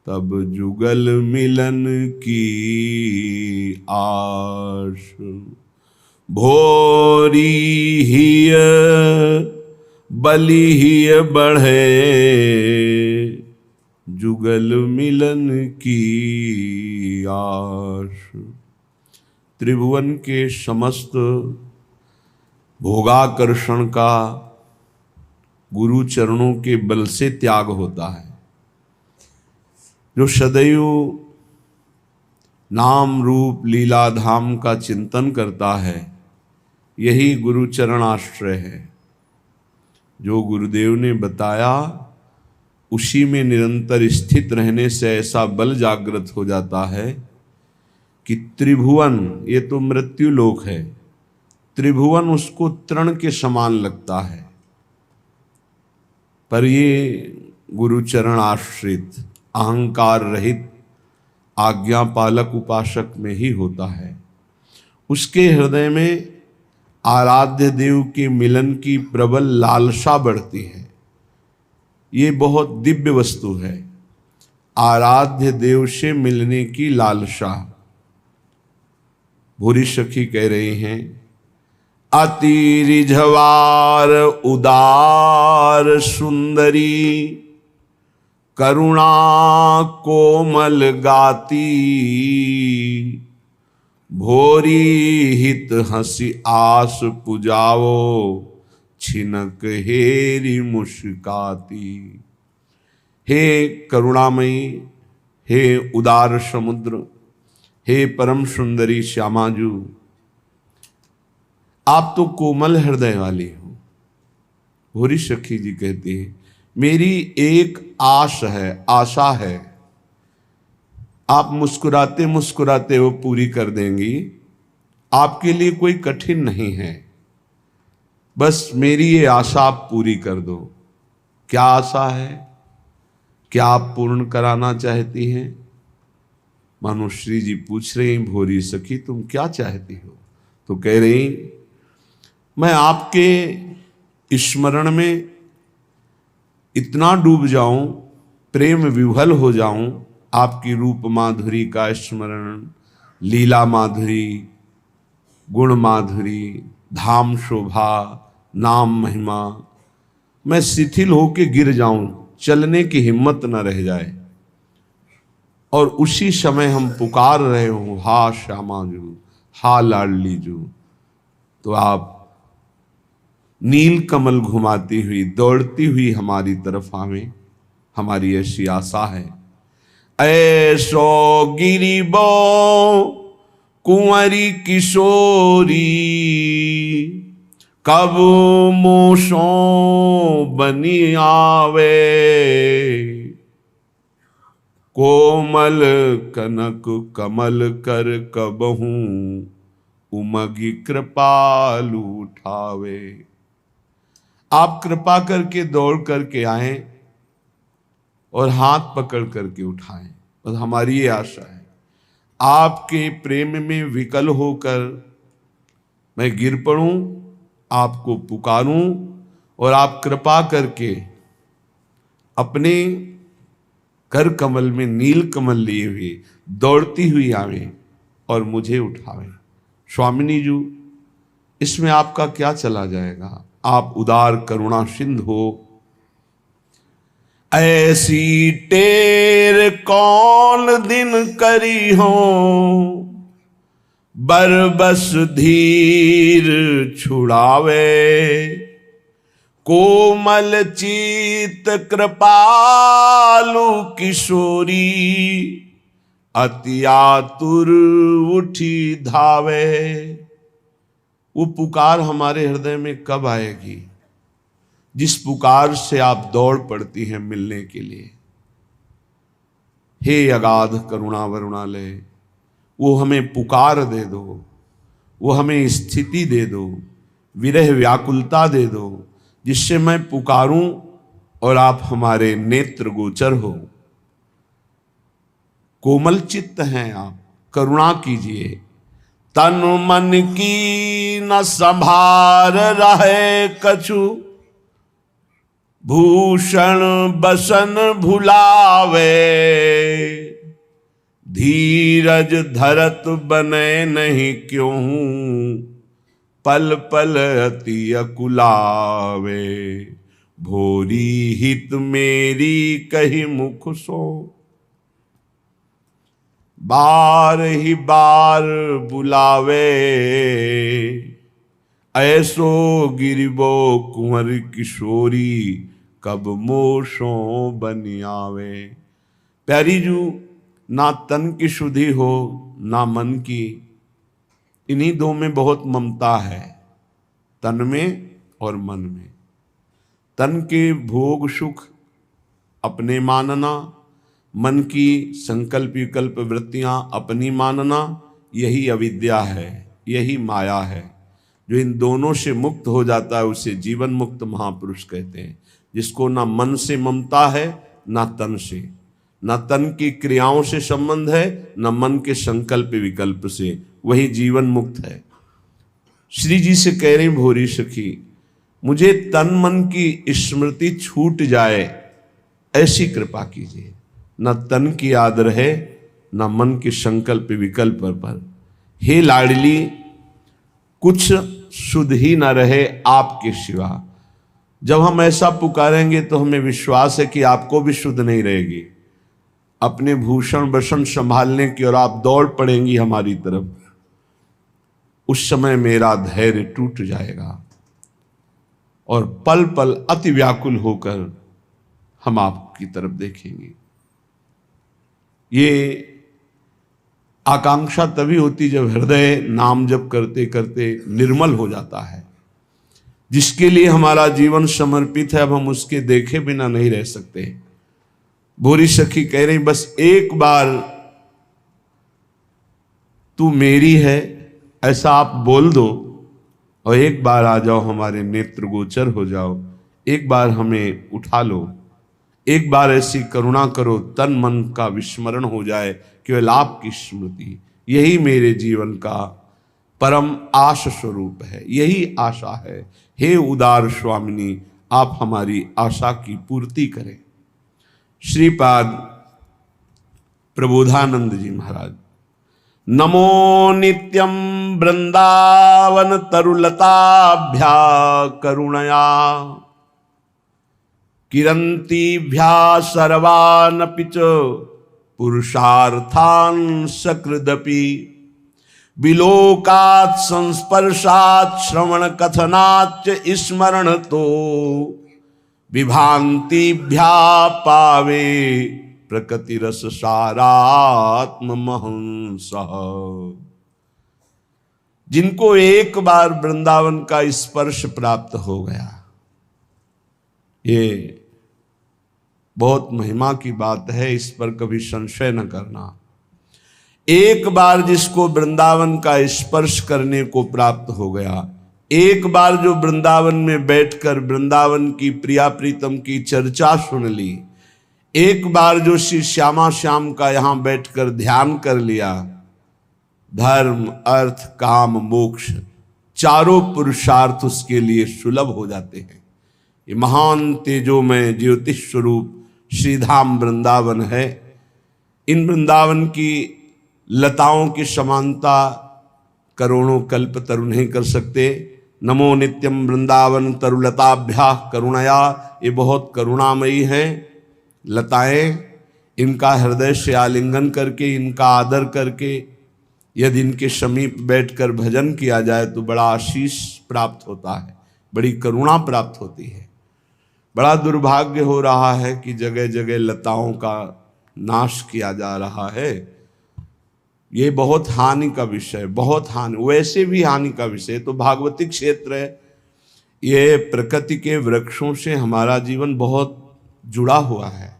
तब जुगल मिलन की आस। भोरी हिय बलि हिय बढ़े, जुगल मिलन की आस। त्रिभुवन के समस्त भोगाकर्षण का गुरु चरणों के बल से त्याग होता है। जो सदैव नाम रूप लीला धाम का चिंतन करता है, यही गुरु चरण आश्रय है। जो गुरुदेव ने बताया उसी में निरंतर स्थित रहने से ऐसा बल जागृत हो जाता है कि त्रिभुवन, ये तो मृत्यु लोक है, त्रिभुवन उसको तृण के समान लगता है। पर ये गुरु चरण आश्रित अहंकार रहित आज्ञा पालक उपासक में ही होता है। उसके हृदय में आराध्य देव के मिलन की प्रबल लालसा बढ़ती है। ये बहुत दिव्य वस्तु है, आराध्य देव से मिलने की लालसा। भूरी सखी कह रही हैं, अति रिझवार उदार सुंदरी, करुणा कोमल गाती, भोरी हित हंसी आस पुजावो, छिनक हेरी मुस्काती। हे करुणामयी, हे उदार समुद्र, हे परम सुंदरी श्यामाजू, आप तो कोमल हृदय वाली हो। भूरी सखी जी कहती है, मेरी एक आस है, आशा है, आप मुस्कुराते मुस्कुराते वो पूरी कर देंगी। आपके लिए कोई कठिन नहीं है, बस मेरी ये आशा आप पूरी कर दो। क्या आशा है, क्या आप पूर्ण कराना चाहती हैं? मानुश्री जी पूछ रही, भोरी सखी तुम क्या चाहती हो? तो कह रही, मैं आपके स्मरण में इतना डूब जाऊं, प्रेम विह्वल हो जाऊं, आपकी रूप माधुरी का स्मरण, लीला माधुरी, गुण माधुरी, धाम शोभा, नाम महिमा, मैं शिथिल होके गिर जाऊं, चलने की हिम्मत न रह जाए। और उसी समय हम पुकार रहे हो, हा श्यामा जू, हा लाडली जू, तो आप नील कमल घुमाती हुई दौड़ती हुई हमारी तरफ आवे। हमारी ऐसी आशा है। ऐसो गिरिबो कुंवरी किशोरी, कब मोशो बनी आवे, कोमल कनक कमल कर कबहू, उमगी कृपालु उठावे। आप कृपा करके दौड़ करके आए और हाथ पकड़ करके उठाएं। और हमारी ये आशा है, आपके प्रेम में विकल होकर मैं गिर पड़ूं, आपको पुकारूं और आप कृपा करके अपने कर कमल में नील कमल लिए हुए दौड़ती हुई आवे और मुझे उठावें। स्वामिनी जी, इसमें आपका क्या चला जाएगा? आप उदार करुणा सिंधु हो। ऐसी टेर कौन दिन करी हो, बरबस धीर छुड़ावे, कोमल चित कृपालु किशोरी, अति आतुर उठी धावे। वो पुकार हमारे हृदय में कब आएगी, जिस पुकार से आप दौड़ पड़ती हैं मिलने के लिए। हे अगाध करुणा वरुणालय, वो हमें पुकार दे दो, वो हमें स्थिति दे दो, विरह व्याकुलता दे दो, जिससे मैं पुकारूं और आप हमारे नेत्र गोचर हो। कोमल चित्त हैं आप, करुणा कीजिए। तन मन की न संभार रहे कछु, भूषण बसन भुलावे, धीरज धरत बने नहीं क्यों, पल पल अति अकुलावे। भोरी हित मेरी कही मुख सो, बार ही बार बुलावे। ऐसो गिरिबो कुंवर किशोरी, कब मोशो बनी आवे। प्यारी जू, ना तन की शुद्धि हो ना मन की, इन्हीं दो में बहुत ममता है, तन में और मन में। तन के भोग सुख अपने मानना, मन की संकल्प विकल्प वृत्तियां अपनी मानना, यही अविद्या है, यही माया है। जो इन दोनों से मुक्त हो जाता है उसे जीवन मुक्त महापुरुष कहते हैं। जिसको ना मन से ममता है ना तन से, ना तन की क्रियाओं से संबंध है ना मन के संकल्प विकल्प से, वही जीवन मुक्त है। श्री जी से कह रही भोरी सखी, मुझे तन मन की स्मृति छूट जाए ऐसी कृपा कीजिए। न तन की आदर है न मन के संकल्प विकल्प पर। हे लाडली, कुछ शुद्ध ही न रहे आपके सिवा। जब हम ऐसा पुकारेंगे तो हमें विश्वास है कि आपको भी शुद्ध नहीं रहेगी। अपने भूषण वसन संभालने की और आप दौड़ पड़ेंगी हमारी तरफ, उस समय मेरा धैर्य टूट जाएगा और पल पल अति व्याकुल होकर हम आपकी तरफ देखेंगे। ये आकांक्षा तभी होती जब हृदय नाम जप करते करते निर्मल हो जाता है। जिसके लिए हमारा जीवन समर्पित है, अब हम उसके देखे बिना नहीं रह सकते। भोरी सखी कह रही, बस एक बार तू मेरी है ऐसा आप बोल दो और एक बार आ जाओ, हमारे नेत्र गोचर हो जाओ, एक बार हमें उठा लो, एक बार ऐसी करुणा करो, तन मन का विस्मरण हो जाए, केवल आपकी स्मृति। यही मेरे जीवन का परम आश स्वरूप है, यही आशा है। हे उदार स्वामिनी, आप हमारी आशा की पूर्ति करें। श्रीपाद प्रबोधानंद जी महाराज, नमो नित्यं वृंदावन तरुलताभ्या करुणया, किरंतीभ्या सर्वानपि च पुरुषार्थान् सकृदपि, विलोकात् संस्पर्शात् श्रवण कथनाच्च स्मरण तो, विभांतिभ्या पावे प्रकृति रस सारात्म महंसः। जिनको एक बार वृंदावन का स्पर्श प्राप्त हो गया, ये बहुत महिमा की बात है, इस पर कभी संशय न करना। एक बार जिसको वृंदावन का स्पर्श करने को प्राप्त हो गया, एक बार जो वृंदावन में बैठकर वृंदावन की प्रिया प्रीतम की चर्चा सुन ली, एक बार जो श्री श्यामा श्याम का यहां बैठकर ध्यान कर लिया, धर्म अर्थ काम मोक्ष चारों पुरुषार्थ उसके लिए सुलभ हो जाते हैं। ये महान तेजोमय ज्योतिष स्वरूप श्रीधाम वृंदावन है। इन वृंदावन की लताओं की समानता करोड़ों कल्प तरु नहीं कर सकते। नमो नित्यम वृंदावन तरुलताभ्या करुणया, ये बहुत करुणामयी हैं लताएं। इनका हृदय से आलिंगन करके, इनका आदर करके यदि इनके समीप बैठकर भजन किया जाए तो बड़ा आशीष प्राप्त होता है, बड़ी करुणा प्राप्त होती है। बड़ा दुर्भाग्य हो रहा है कि जगह जगह लताओं का नाश किया जा रहा है। ये बहुत हानि का विषय, बहुत हानि, वैसे भी हानि का विषय तो भागवती क्षेत्र है। ये प्रकृति के वृक्षों से हमारा जीवन बहुत जुड़ा हुआ है।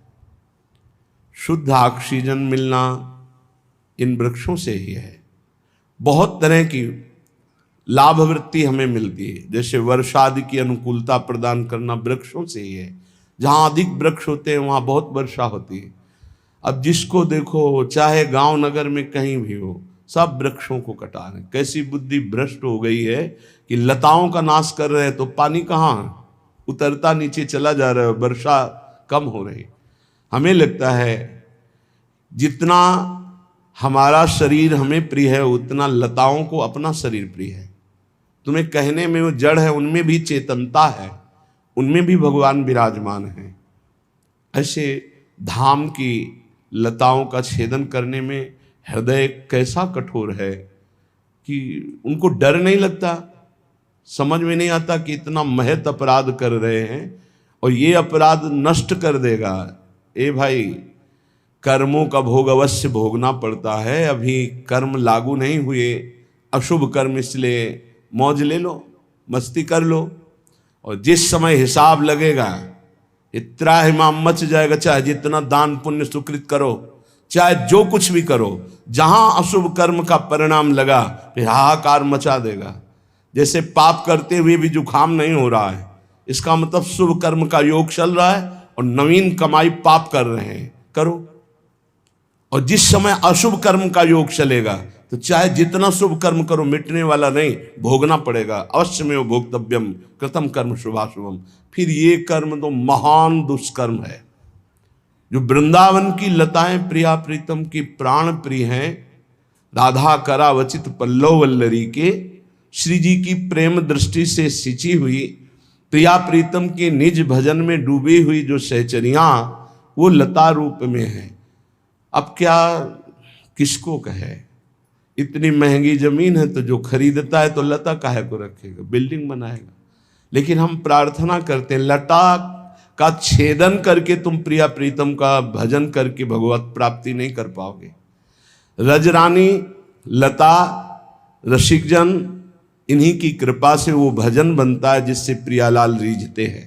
शुद्ध ऑक्सीजन मिलना इन वृक्षों से ही है। बहुत तरह की लाभ वृत्ति हमें मिलती है, जैसे वर्षा आदि की अनुकूलता प्रदान करना वृक्षों से ही है। जहाँ अधिक वृक्ष होते हैं वहाँ बहुत वर्षा होती है। अब जिसको देखो, चाहे गांव नगर में कहीं भी हो, सब वृक्षों को कटा रहे हैं। कैसी बुद्धि भ्रष्ट हो गई है कि लताओं का नाश कर रहे हैं तो पानी कहाँ है? उतरता नीचे चला जा रहा है, वर्षा कम हो रही। हमें लगता है जितना हमारा शरीर हमें प्रिय है उतना लताओं को अपना शरीर प्रिय है। तुम्हें कहने में वो जड़ है, उनमें भी चेतनता है, उनमें भी भगवान विराजमान है। ऐसे धाम की लताओं का छेदन करने में हृदय कैसा कठोर है कि उनको डर नहीं लगता, समझ में नहीं आता कि इतना महत अपराध कर रहे हैं और ये अपराध नष्ट कर देगा। ए भाई, कर्मों का भोग अवश्य भोगना पड़ता है, अभी कर्म लागू नहीं हुए, अशुभ कर्म, इसलिए मौज ले लो, मस्ती कर लो, और जिस समय हिसाब लगेगा इतना हिमाम मच जाएगा। चाहे जितना दान पुण्य सुकृत करो, चाहे जो कुछ भी करो, जहां अशुभ कर्म का परिणाम लगा फिर हाहाकार मचा देगा। जैसे पाप करते हुए भी जुखाम नहीं हो रहा है, इसका मतलब शुभ कर्म का योग चल रहा है और नवीन कमाई पाप कर रहे हैं, करो। और जिस समय अशुभ कर्म का योग चलेगा तो चाहे जितना शुभ कर्म करो मिटने वाला नहीं, भोगना पड़ेगा। अवश्य में वो भोक्तव्यम कृतम कर्म शुभाशुभम। फिर ये कर्म तो महान दुष्कर्म है। जो वृंदावन की लताएं प्रिया प्रीतम की प्राण प्रिय हैं, राधा करावचित पल्लव वल्लरी के, श्री जी की प्रेम दृष्टि से सिंची हुई प्रिया प्रीतम के निज भजन में डूबी हुई जो सहचरियां वो लता रूप में है। अब क्या किसको कहे, इतनी महंगी जमीन है तो जो खरीदता है तो लता काहे को रखेगा, बिल्डिंग बनाएगा। लेकिन हम प्रार्थना करते हैं लता का छेदन करके तुम प्रिया प्रीतम का भजन करके भगवत प्राप्ति नहीं कर पाओगे। रजरानी, लता, रसिकजन, इन्हीं की कृपा से वो भजन बनता है जिससे प्रियालाल रीझते हैं।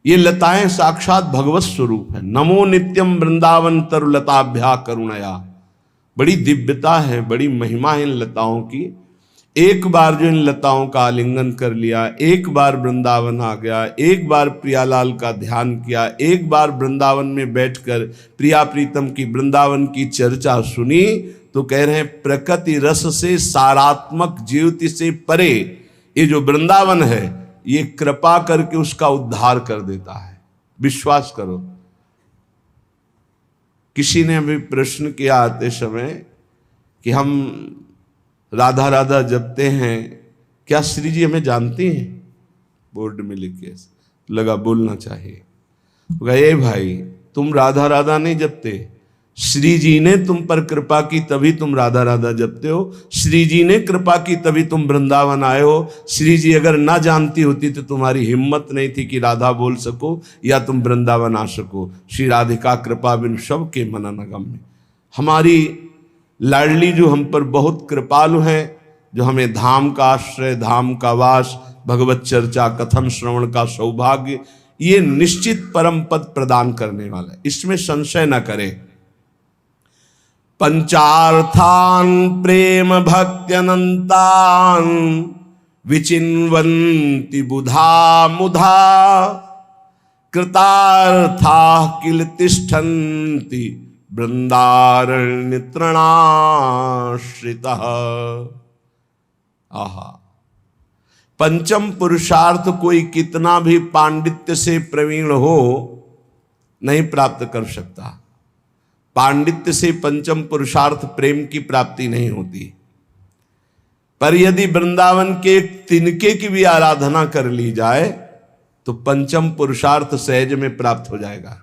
ये लताएं साक्षात भगवत स्वरूप है। नमो नित्यम वृंदावन तरुलताभ्या करुणया। बड़ी दिव्यता है, बड़ी महिमा है इन लताओं की। एक बार जो इन लताओं का आलिंगन कर लिया, एक बार वृंदावन आ गया, एक बार प्रियालाल का ध्यान किया, एक बार वृंदावन में बैठकर प्रिया प्रीतम की वृंदावन की चर्चा सुनी, तो कह रहे हैं प्रकृति रस से सारात्मक ज्योति से परे ये जो वृंदावन है ये कृपा करके उसका उद्धार कर देता है। विश्वास करो। किसी ने अभी प्रश्न किया आते समय कि हम राधा राधा जपते हैं, क्या श्री जी हमें जानती हैं? बोर्ड में लिख के लगा बोलना चाहिए। गए भाई, तुम राधा राधा नहीं जपते, श्री जी ने तुम पर कृपा की तभी तुम राधा राधा जपते हो। श्री जी ने कृपा की तभी तुम वृंदावन आए हो। श्री जी अगर ना जानती होती तो तुम्हारी हिम्मत नहीं थी कि राधा बोल सको या तुम वृंदावन आ सको। श्री राधिका कृपा बिन सब के मन नगम्य। हमारी लाडली जो हम पर बहुत कृपालु हैं, जो हमें धाम का आश्रय, धाम का वास, भगवत चर्चा कथन श्रवण का सौभाग्य, ये निश्चित परम पद प्रदान करने वाला है, इसमें संशय न करें। पंचार्थान प्रेम भक्त्यनंतान विचिन्वन्ति बुधा मुधा कृतार्था किल तिष्ठन्ति वृंदारण्य तृणाश्रितः। आहा, पंचम पुरुषार्थ कोई कितना भी पांडित्य से प्रवीण हो नहीं प्राप्त कर सकता। पांडित्य से पंचम पुरुषार्थ प्रेम की प्राप्ति नहीं होती। पर यदि वृंदावन के एक तिनके की भी आराधना कर ली जाए तो पंचम पुरुषार्थ सहज में प्राप्त हो जाएगा।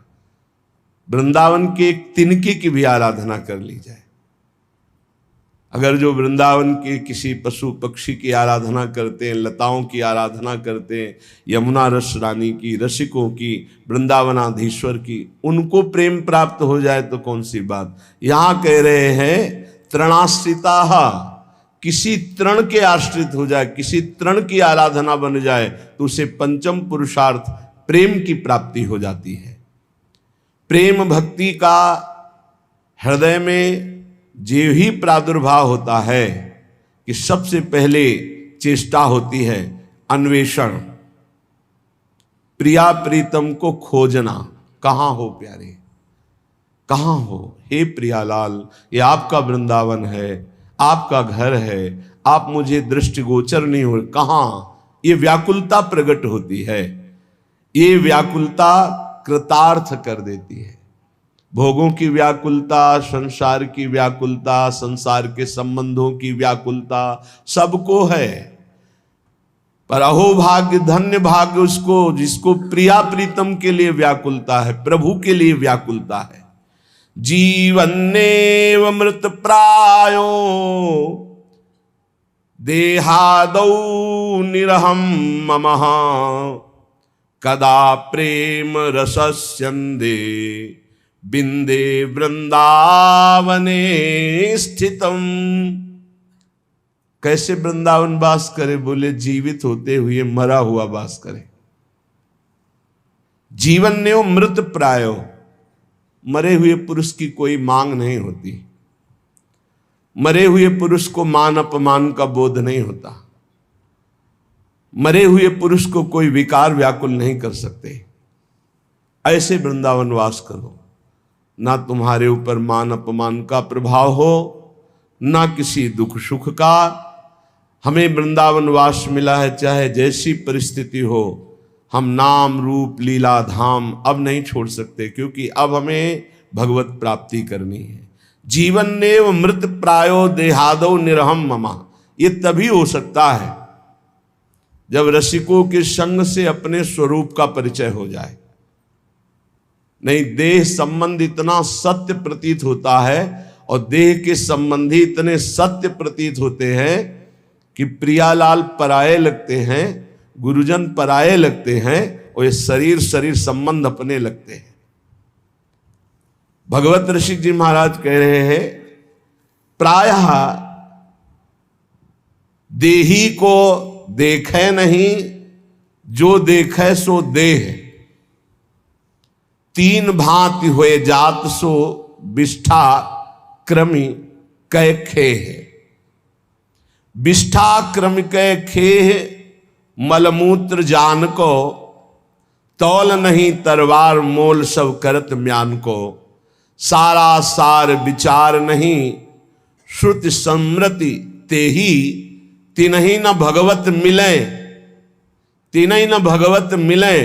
वृंदावन के एक तिनके की भी आराधना कर ली जाए, अगर जो वृंदावन के किसी पशु पक्षी की आराधना करते हैं, लताओं की आराधना करते हैं, यमुना रस रानी की, रसिकों की, वृंदावनाधीश्वर की, उनको प्रेम प्राप्त हो जाए तो कौन सी बात। यहां कह रहे हैं तृणाश्रिता, किसी तृण के आश्रित हो जाए, किसी तृण की आराधना बन जाए तो उसे पंचम पुरुषार्थ प्रेम की प्राप्ति हो जाती है। प्रेम भक्ति का हृदय में जो ही प्रादुर्भाव होता है कि सबसे पहले चेष्टा होती है अन्वेषण, प्रिया प्रीतम को खोजना। कहाँ हो प्यारे, कहाँ हो? हे प्रियालाल, ये आपका वृंदावन है, आपका घर है, आप मुझे दृष्टिगोचर नहीं हो, कहाँ? ये व्याकुलता प्रकट होती है, ये व्याकुलता कृतार्थ कर देती है। भोगों की व्याकुलता, संसार की व्याकुलता, संसार के संबंधों की व्याकुलता सबको है, पर अहो भाग्य, धन्य भाग्य उसको जिसको प्रिया प्रीतम के लिए व्याकुलता है, प्रभु के लिए व्याकुलता है। जीवन्नेव मृत प्रायो देहादौ निरहम ममः कदा प्रेम रसस्यन्दे बिंदे वृंदावने स्थितम। कैसे वृंदावन वास करे? बोले जीवित होते हुए मरा हुआ वास करे। जीवन ने मृत प्रायो, मरे हुए पुरुष की कोई मांग नहीं होती, मरे हुए पुरुष को मान अपमान का बोध नहीं होता, मरे हुए पुरुष को कोई विकार व्याकुल नहीं कर सकते। ऐसे वृंदावन वास करो, ना तुम्हारे ऊपर मान अपमान का प्रभाव हो, ना किसी दुख सुख का। हमें वृंदावन वास मिला है, चाहे जैसी परिस्थिति हो, हम नाम रूप लीला धाम अब नहीं छोड़ सकते, क्योंकि अब हमें भगवत प्राप्ति करनी है। जीवन नेव मृत प्रायो देहादो निरहम ममा, ये तभी हो सकता है जब रसिकों के संग से अपने स्वरूप का परिचय हो जाए। नहीं, देह संबंध इतना सत्य प्रतीत होता है और देह के संबंधी इतने सत्य प्रतीत होते हैं कि प्रियालाल पराये लगते हैं, गुरुजन पराये लगते हैं, और ये शरीर शरीर संबंध अपने लगते हैं। भगवत ऋषि जी महाराज कह रहे हैं, प्रायः देही को देखे नहीं, जो देखे सो देह। तीन भांति हुए जात सो विष्ठा क्रमि कै खेह। विष्ठा क्रम कै खेह मलमूत्र जान को, तौल नहीं तरवार मोल सब करत म्यान को। सारा सार विचार नहीं श्रुति समृति तेही, तिन्हीं न भगवत मिले, तिन्हीं न भगवत मिले,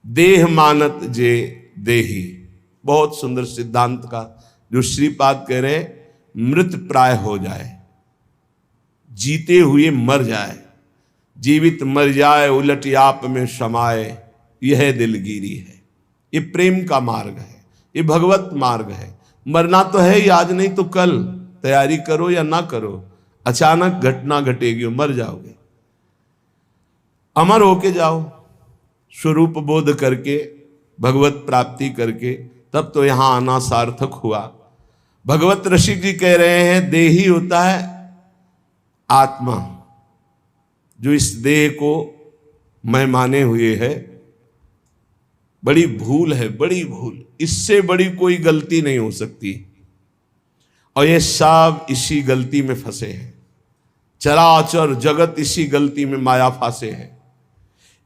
देह मानत जे देही। बहुत सुंदर सिद्धांत का जो श्रीपाद कह रहे, मृत प्राय हो जाए, जीते हुए मर जाए, जीवित मर जाए, उलट आप में समाए, यह दिलगिरी है। ये प्रेम का मार्ग है, ये भगवत मार्ग है। मरना तो है ही, आज नहीं तो कल, तैयारी करो या ना करो, अचानक घटना घटेगी, मर जाओगे। अमर होके जाओ, स्वरूप बोध करके, भगवत प्राप्ति करके, तब तो यहां आना सार्थक हुआ। भगवत ऋषि जी कह रहे हैं, देही होता है आत्मा, जो इस देह को मैं माने हुए है। बड़ी भूल है, बड़ी भूल, इससे बड़ी कोई गलती नहीं हो सकती, और ये सब इसी गलती में फंसे हैं। चराचर जगत इसी गलती में माया फांसे है।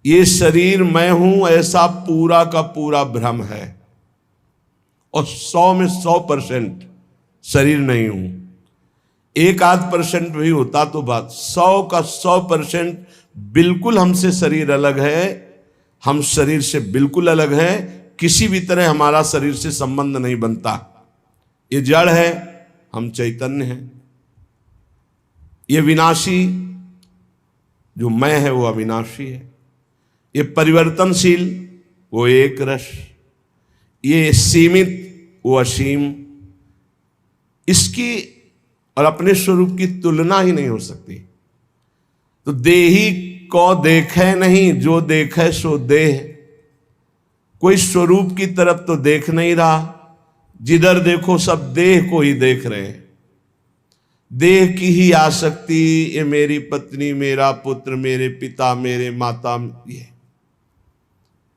ये शरीर मैं हूं ऐसा पूरा का पूरा भ्रम है, और 100 में 100% शरीर नहीं हूं। 1-8% भी होता तो बात, 100 का 100% बिल्कुल हमसे शरीर अलग है, हम शरीर से बिल्कुल अलग हैं, किसी भी तरह हमारा शरीर से संबंध नहीं बनता। ये जड़ है, हम चैतन्य हैं। ये विनाशी जो मैं है वो अविनाशी है। ये परिवर्तनशील वो एक रस, ये सीमित वो असीम। इसकी और अपने स्वरूप की तुलना ही नहीं हो सकती। तो देही को देखे नहीं, जो देखे सो देह। कोई स्वरूप की तरफ तो देख नहीं रहा, जिधर देखो सब देह को ही देख रहे हैं। देह की ही आसक्ति, ये मेरी पत्नी, मेरा पुत्र, मेरे पिता, मेरे माता,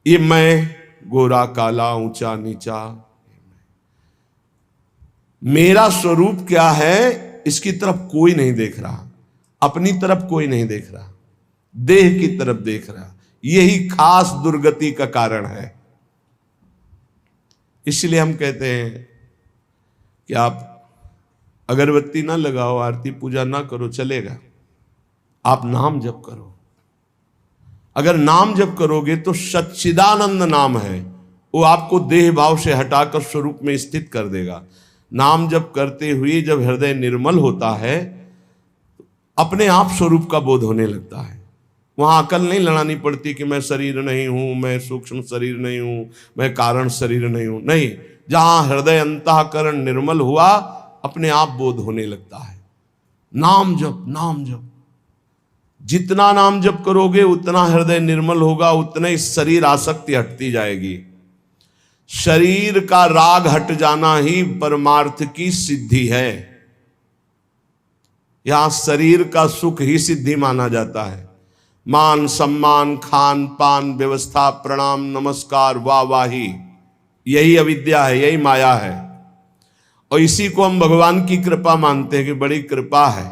ये मैं, गोरा काला, ऊंचा नीचा। मेरा स्वरूप क्या है, इसकी तरफ कोई नहीं देख रहा, अपनी तरफ कोई नहीं देख रहा, देह की तरफ देख रहा। यही खास दुर्गति का कारण है। इसलिए हम कहते हैं कि आप अगरबत्ती ना लगाओ, आरती पूजा ना करो, चलेगा, आप नाम जप करो। अगर नाम जप करोगे तो सच्चिदानंद नाम है, वो आपको देह भाव से हटाकर स्वरूप में स्थित कर देगा। नाम जप करते हुए जब हृदय निर्मल होता है, अपने आप स्वरूप का बोध होने लगता है। वहां अकल नहीं लड़ानी पड़ती कि मैं शरीर नहीं हूं, मैं सूक्ष्म शरीर नहीं हूं, मैं कारण शरीर नहीं हूं। नहीं, जहां हृदय अंतःकरण निर्मल हुआ, अपने आप बोध होने लगता है। नाम जप, नाम जप, जितना नाम जप करोगे उतना हृदय निर्मल होगा, उतना ही शरीर आसक्ति हटती जाएगी। शरीर का राग हट जाना ही परमार्थ की सिद्धि है। यहां शरीर का सुख ही सिद्धि माना जाता है। मान सम्मान, खान पान, व्यवस्था, प्रणाम, नमस्कार, वाहवाही, यही अविद्या है, यही माया है। और इसी को हम भगवान की कृपा मानते हैं कि बड़ी कृपा है।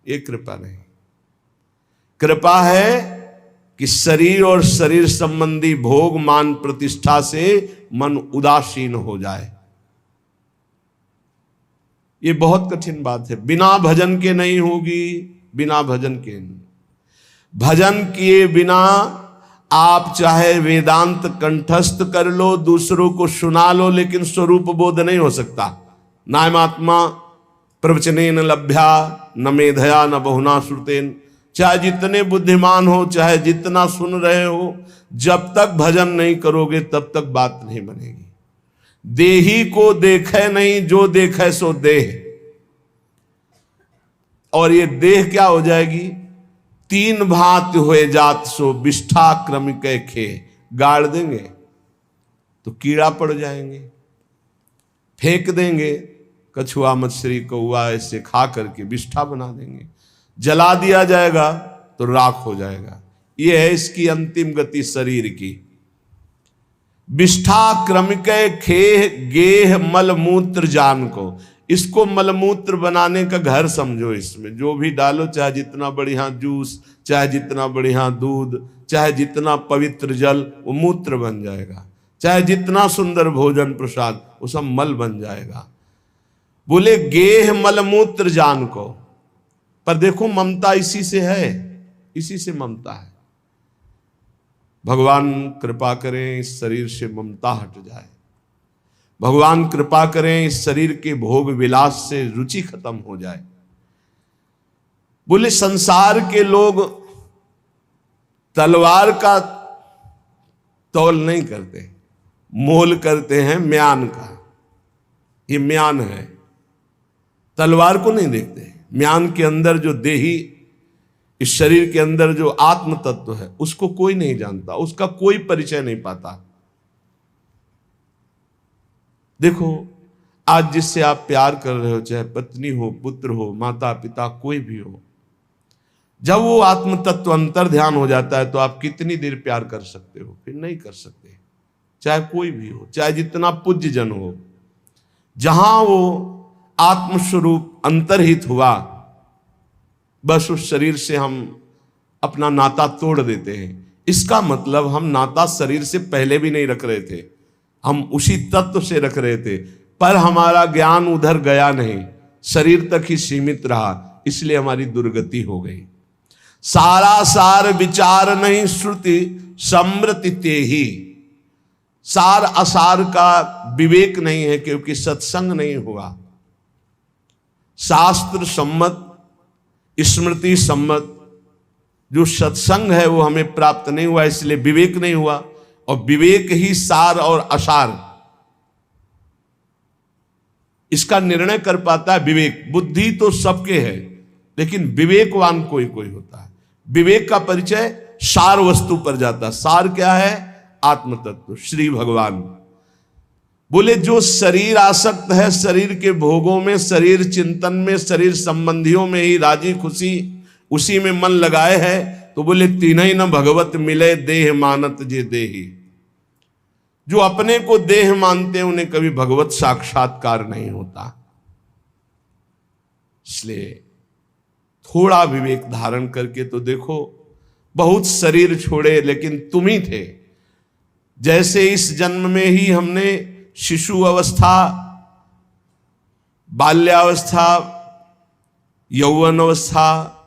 ये कृपा नहीं, कृपा है कि शरीर और शरीर संबंधी भोग, मान, प्रतिष्ठा से मन उदासीन हो जाए। ये बहुत कठिन बात है। बिना भजन के नहीं होगी, बिना भजन के नहीं। भजन किए बिना आप चाहे वेदांत कंठस्थ कर लो, दूसरों को सुना लो, लेकिन स्वरूप बोध नहीं हो सकता। नायमात्मा प्रवचनेन लभ्या न मेधया न बहुना श्रुतेन। चाहे जितने बुद्धिमान हो, चाहे जितना सुन रहे हो, जब तक भजन नहीं करोगे तब तक बात नहीं बनेगी। देही को देखे नहीं, जो देखे सो देह। और ये देह क्या हो जाएगी? तीन भांति हुए जात सो विष्ठा क्रमिक खे। गाड़ देंगे तो कीड़ा पड़ जाएंगे, फेंक देंगे, कछुआ मछली कौआ ऐसे खा करके विष्ठा बना देंगे, जला दिया जाएगा तो राख हो जाएगा। यह है इसकी अंतिम गति शरीर की। विष्ठा क्रमिक खे गेह मल मूत्र जान को। इसको मलमूत्र बनाने का घर समझो। इसमें जो भी डालो, चाहे जितना बढ़िया जूस, चाहे जितना बढ़िया दूध, चाहे जितना पवित्र जल, वो मूत्र बन जाएगा। चाहे जितना सुंदर भोजन प्रसाद, वो सब मल बन जाएगा। बोले गेह मलमूत्र जान को। पर देखो ममता इसी से है, इसी से ममता है। भगवान कृपा करें इस शरीर से ममता हट जाए। भगवान कृपा करें इस शरीर के भोग विलास से रुचि खत्म हो जाए। बोले संसार के लोग तलवार का तौल नहीं करते, मोल करते हैं म्यान का। ये म्यान है, तलवार को नहीं देखते। म्यान के अंदर जो देही, इस शरीर के अंदर जो आत्म तत्व है, उसको कोई नहीं जानता, उसका कोई परिचय नहीं पाता। देखो आज जिससे आप प्यार कर रहे हो, चाहे पत्नी हो, पुत्र हो, माता पिता, कोई भी हो, जब वो आत्म तत्व अंतर ध्यान हो जाता है तो आप कितनी देर प्यार कर सकते हो? फिर नहीं कर सकते। चाहे कोई भी हो, चाहे जितना पूज्य जन हो, जहां वो आत्मस्वरूप अंतर्हित हुआ, बस उस शरीर से हम अपना नाता तोड़ देते हैं। इसका मतलब हम नाता शरीर से पहले भी नहीं रख रहे थे, हम उसी तत्व से रख रहे थे, पर हमारा ज्ञान उधर गया नहीं, शरीर तक ही सीमित रहा, इसलिए हमारी दुर्गति हो गई। सारा सार विचार नहीं श्रुति समृति ते ही। सार असार का विवेक नहीं है, क्योंकि सत्संग नहीं हुआ। शास्त्र सम्मत, स्मृति सम्मत जो सत्संग है वो हमें प्राप्त नहीं हुआ, इसलिए विवेक नहीं हुआ। और विवेक ही सार और असार, इसका निर्णय कर पाता है विवेक। बुद्धि तो सबके है, लेकिन विवेकवान कोई कोई होता है। विवेक का परिचय सार वस्तु पर जाता है। सार क्या है? आत्म तत्व, श्री भगवान। बोले जो शरीर आसक्त है, शरीर के भोगों में, शरीर चिंतन में, शरीर संबंधियों में ही राजी खुशी उसी में मन लगाए है, तो बोले तीन ही न भगवत मिले देह मानत जे देही। जो अपने को देह मानते हैं उन्हें कभी भगवत साक्षात्कार नहीं होता। इसलिए थोड़ा विवेक धारण करके तो देखो, बहुत शरीर छोड़े लेकिन तुम ही थे। जैसे इस जन्म में ही हमने शिशु अवस्था, बाल्यावस्था, यौवन अवस्था,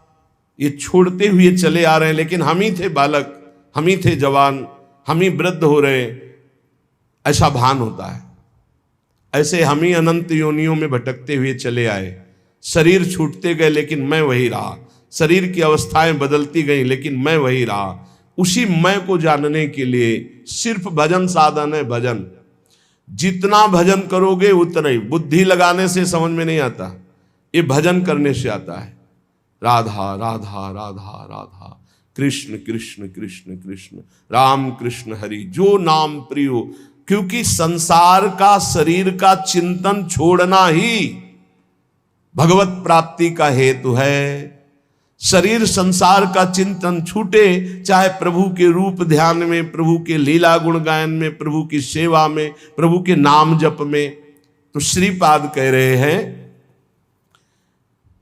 ये छोड़ते हुए चले आ रहे हैं, लेकिन हम ही थे बालक, हम ही थे जवान, हम ही वृद्ध हो रहे, ऐसा भान होता है। ऐसे हम ही अनंत योनियों में भटकते हुए चले आए, शरीर छूटते गए लेकिन मैं वही रहा, शरीर की अवस्थाएं बदलती गई लेकिन मैं वही रहा। उसी मैं को जानने के लिए सिर्फ भजन साधन है। भजन जितना भजन करोगे उतना ही, बुद्धि लगाने से समझ में नहीं आता, ये भजन करने से आता है। राधा राधा राधा राधा, कृष्ण कृष्ण कृष्ण कृष्ण, राम कृष्ण हरि, जो नाम प्रियो। क्योंकि संसार का, शरीर का चिंतन छोड़ना ही भगवत प्राप्ति का हेतु है। शरीर संसार का चिंतन छूटे, चाहे प्रभु के रूप ध्यान में, प्रभु के लीला गुण गायन में, प्रभु की सेवा में, प्रभु के नाम जप में। तो श्रीपाद कह रहे हैं,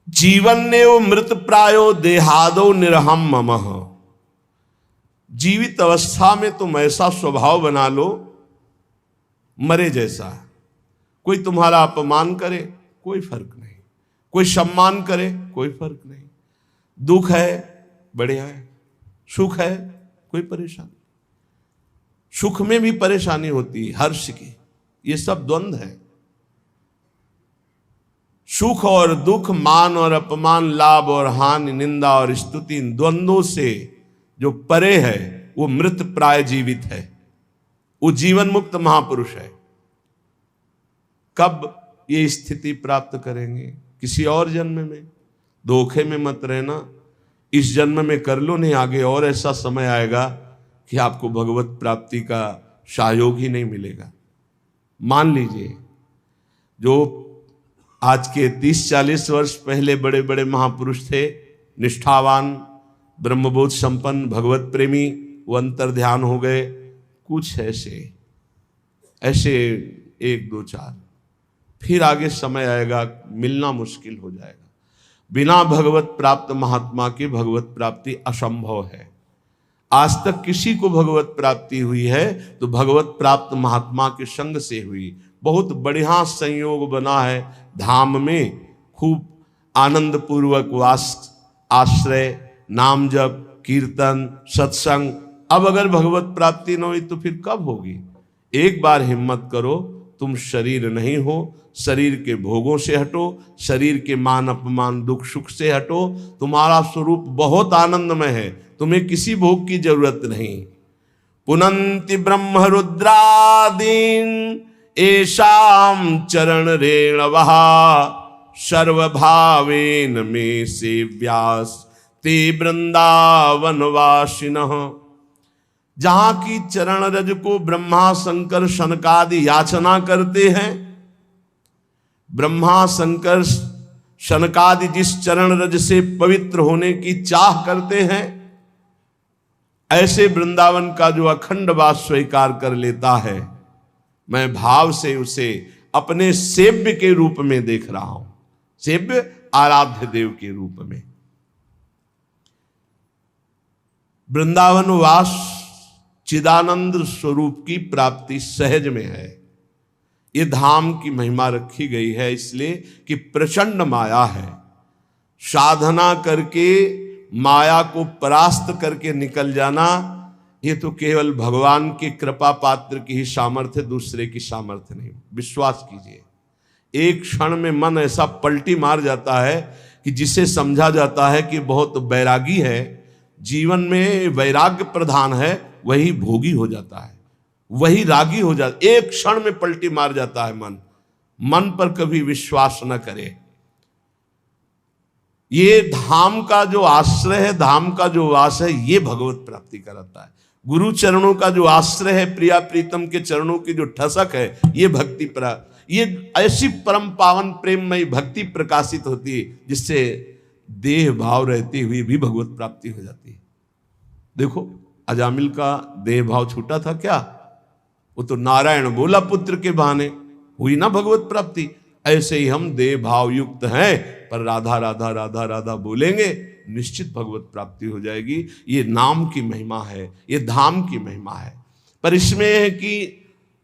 जीवन ने वो मृत प्रायो देहादो निरहम ममः। जीवित अवस्था में तुम ऐसा स्वभाव बना लो मरे जैसा। कोई तुम्हारा अपमान करे कोई फर्क नहीं, कोई सम्मान करे कोई फर्क नहीं। दुख है बढ़िया है, सुख है कोई परेशानी, सुख में भी परेशानी होती है, हर्ष की, ये सब द्वंद्व है। सुख और दुख, मान और अपमान, लाभ और हानि, निंदा और स्तुति, इन द्वंद्वों से जो परे है वो मृत प्राय जीवित है, वो जीवन मुक्त महापुरुष है। कब ये स्थिति प्राप्त करेंगे? किसी और जन्म में। धोखे में मत रहना, इस जन्म में कर लो, नहीं आगे और ऐसा समय आएगा कि आपको भगवत प्राप्ति का सहयोग ही नहीं मिलेगा। मान लीजिए, जो आज के 30-40 वर्ष पहले बड़े बड़े महापुरुष थे, निष्ठावान, ब्रह्मबोध संपन्न, भगवत प्रेमी, वो अंतर ध्यान हो गए। कुछ ऐसे 1, 2, 4, फिर आगे समय आएगा मिलना मुश्किल हो जाएगा। बिना भगवत प्राप्त महात्मा के भगवत प्राप्ति असंभव है। आज तक किसी को भगवत प्राप्ति हुई है तो भगवत प्राप्त महात्मा के संग से हुई। बहुत बढ़िया संयोग बना है धाम में, खूब आनंद पूर्वक वास, आश्रय, नाम जप, कीर्तन, सत्संग। अब अगर भगवत प्राप्ति न हुई तो फिर कब होगी? एक बार हिम्मत करो, तुम शरीर नहीं हो, शरीर के भोगों से हटो, शरीर के मान अपमान दुख सुख से हटो। तुम्हारा स्वरूप बहुत आनंदमय है, तुम्हें किसी भोग की जरूरत नहीं। पुनंति ब्रह्म रुद्रादीन एषाम चरण रेणवः सर्वभावेन मे सेव्यास ते वृंदावनवासिनः। जहां की चरण रज को ब्रह्मा शंकर शनकादि याचना करते हैं, ब्रह्मा शंकर शनकादि जिस चरण रज से पवित्र होने की चाह करते हैं, ऐसे वृंदावन का जो अखंड वास स्वीकार कर लेता है, मैं भाव से उसे अपने सेव्य के रूप में देख रहा हूं, सेव्य आराध्य देव के रूप में। वृंदावन वास चिदानंद स्वरूप की प्राप्ति सहज में है। ये धाम की महिमा रखी गई है इसलिए कि प्रचंड माया है। साधना करके माया को परास्त करके निकल जाना, ये तो केवल भगवान की कृपा पात्र की ही सामर्थ्य, दूसरे की सामर्थ्य नहीं। विश्वास कीजिए, एक क्षण में मन ऐसा पलटी मार जाता है कि जिसे समझा जाता है कि बहुत बैरागी है, जीवन में वैराग्य प्रधान है, वही भोगी हो जाता है, वही रागी हो जाता। एक क्षण में पलटी मार जाता है मन। मन पर कभी विश्वास न करे। ये धाम का जो आश्रय है, धाम का जो वास है, ये भगवत प्राप्ति कराता है। गुरु चरणों का जो आश्रय है, प्रिया प्रीतम के चरणों की जो ठसक है, ये भक्ति ये ऐसी परम पावन प्रेममयी भक्ति प्रकाशित होती है जिससे देह भाव रहते हुए भी भगवत प्राप्ति हो जाती है। देखो, अजामिल का देह भाव छूटा था क्या? वो तो नारायण बोला पुत्र के बहाने, हुई ना भगवत प्राप्ति। ऐसे ही हम देह भाव युक्त हैं, पर राधा राधा राधा राधा बोलेंगे, निश्चित भगवत प्राप्ति हो जाएगी। ये नाम की महिमा है, ये धाम की महिमा है। पर इसमें है कि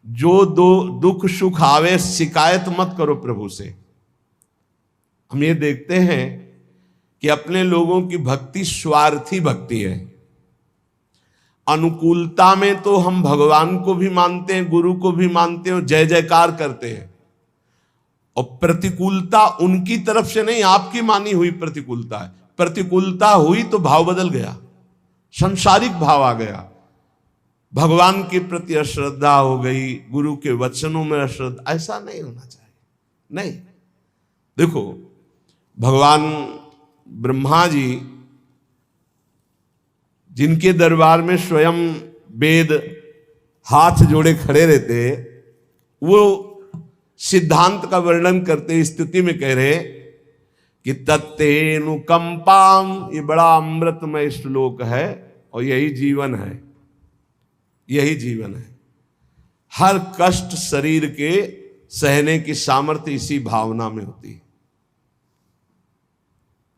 जो दुख सुख आवे, शिकायत मत करो प्रभु से। हम ये देखते हैं कि अपने लोगों की भक्ति स्वार्थी भक्ति है। अनुकूलता में तो हम भगवान को भी मानते हैं, गुरु को भी मानते हैं और जय जयकार करते हैं, और प्रतिकूलता उनकी तरफ से नहीं, आपकी मानी हुई प्रतिकूलता है। प्रतिकूलता हुई तो भाव बदल गया, संसारिक भाव आ गया, भगवान के प्रति अश्रद्धा हो गई, गुरु के वचनों में अश्रद्धा। ऐसा नहीं होना चाहिए। नहीं, देखो भगवान ब्रह्मा जी जिनके दरबार में स्वयं वेद हाथ जोड़े खड़े रहते, वो सिद्धांत का वर्णन करते स्तुति में कह रहे कि तत्तेनुकंपाम, ये बड़ा अमृतमय श्लोक है और यही जीवन है, यही जीवन है। हर कष्ट शरीर के सहने की सामर्थ्य इसी भावना में होती है।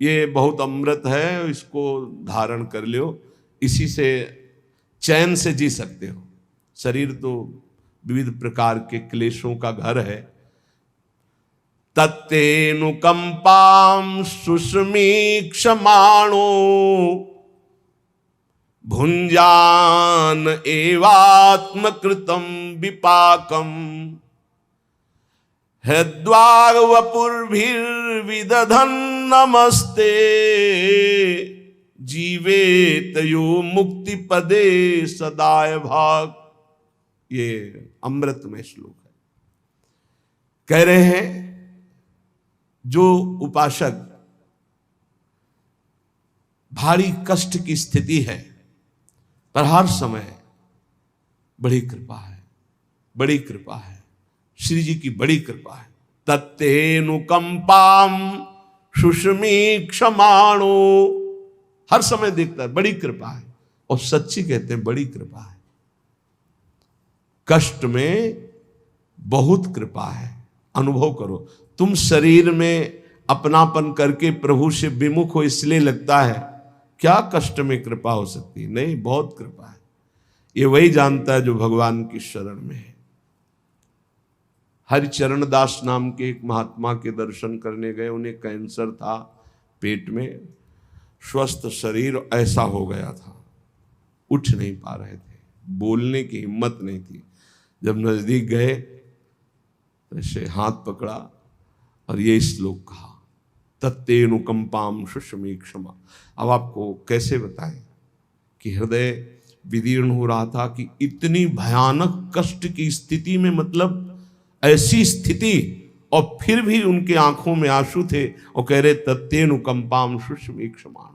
ये बहुत अमृत है, इसको धारण कर लो, इसी से चैन से जी सकते हो। शरीर तो विविध प्रकार के क्लेशों का घर है। तत्तेनुकंपाम सुस्मीक्षमाणो भुंजान एवात्मकृतं विपाकम हृद्वार वपुर्भिर्विदधन् नमस्ते जीवेत यो मुक्ति पदे सदाय भाग। ये अमृत में श्लोक है। कह रहे हैं जो उपासक भारी कष्ट की स्थिति है पर हर समय बड़ी कृपा है, बड़ी कृपा है, श्री जी की बड़ी कृपा है। तत्तेनुकंपाम सुस्मीक्षमाणो, हर समय देखता है, बड़ी कृपा है। और सच्ची कहते हैं बड़ी कृपा है, कष्ट में बहुत कृपा है। अनुभव करो, तुम शरीर में अपनापन करके प्रभु से विमुख हो इसलिए लगता है क्या कष्ट में कृपा हो सकती है? नहीं, बहुत कृपा है। ये वही जानता है जो भगवान की शरण में है। हरिचरण दास नाम के एक महात्मा के दर्शन करने गए, उन्हें कैंसर था पेट में, स्वस्थ शरीर ऐसा हो गया था, उठ नहीं पा रहे थे, बोलने की हिम्मत नहीं थी। जब नजदीक गए तो ऐसे हाथ पकड़ा और ये श्लोक कहा, तत्तेनुकंपाम सुस्मीक्षमा। अब आपको कैसे बताएं कि हृदय विदीर्ण हो रहा था कि इतनी भयानक कष्ट की स्थिति में, मतलब ऐसी स्थिति, और फिर भी उनके आंखों में आंसू थे और कह रहे तत्तेनुकंपाम सुस्मीक्षमा।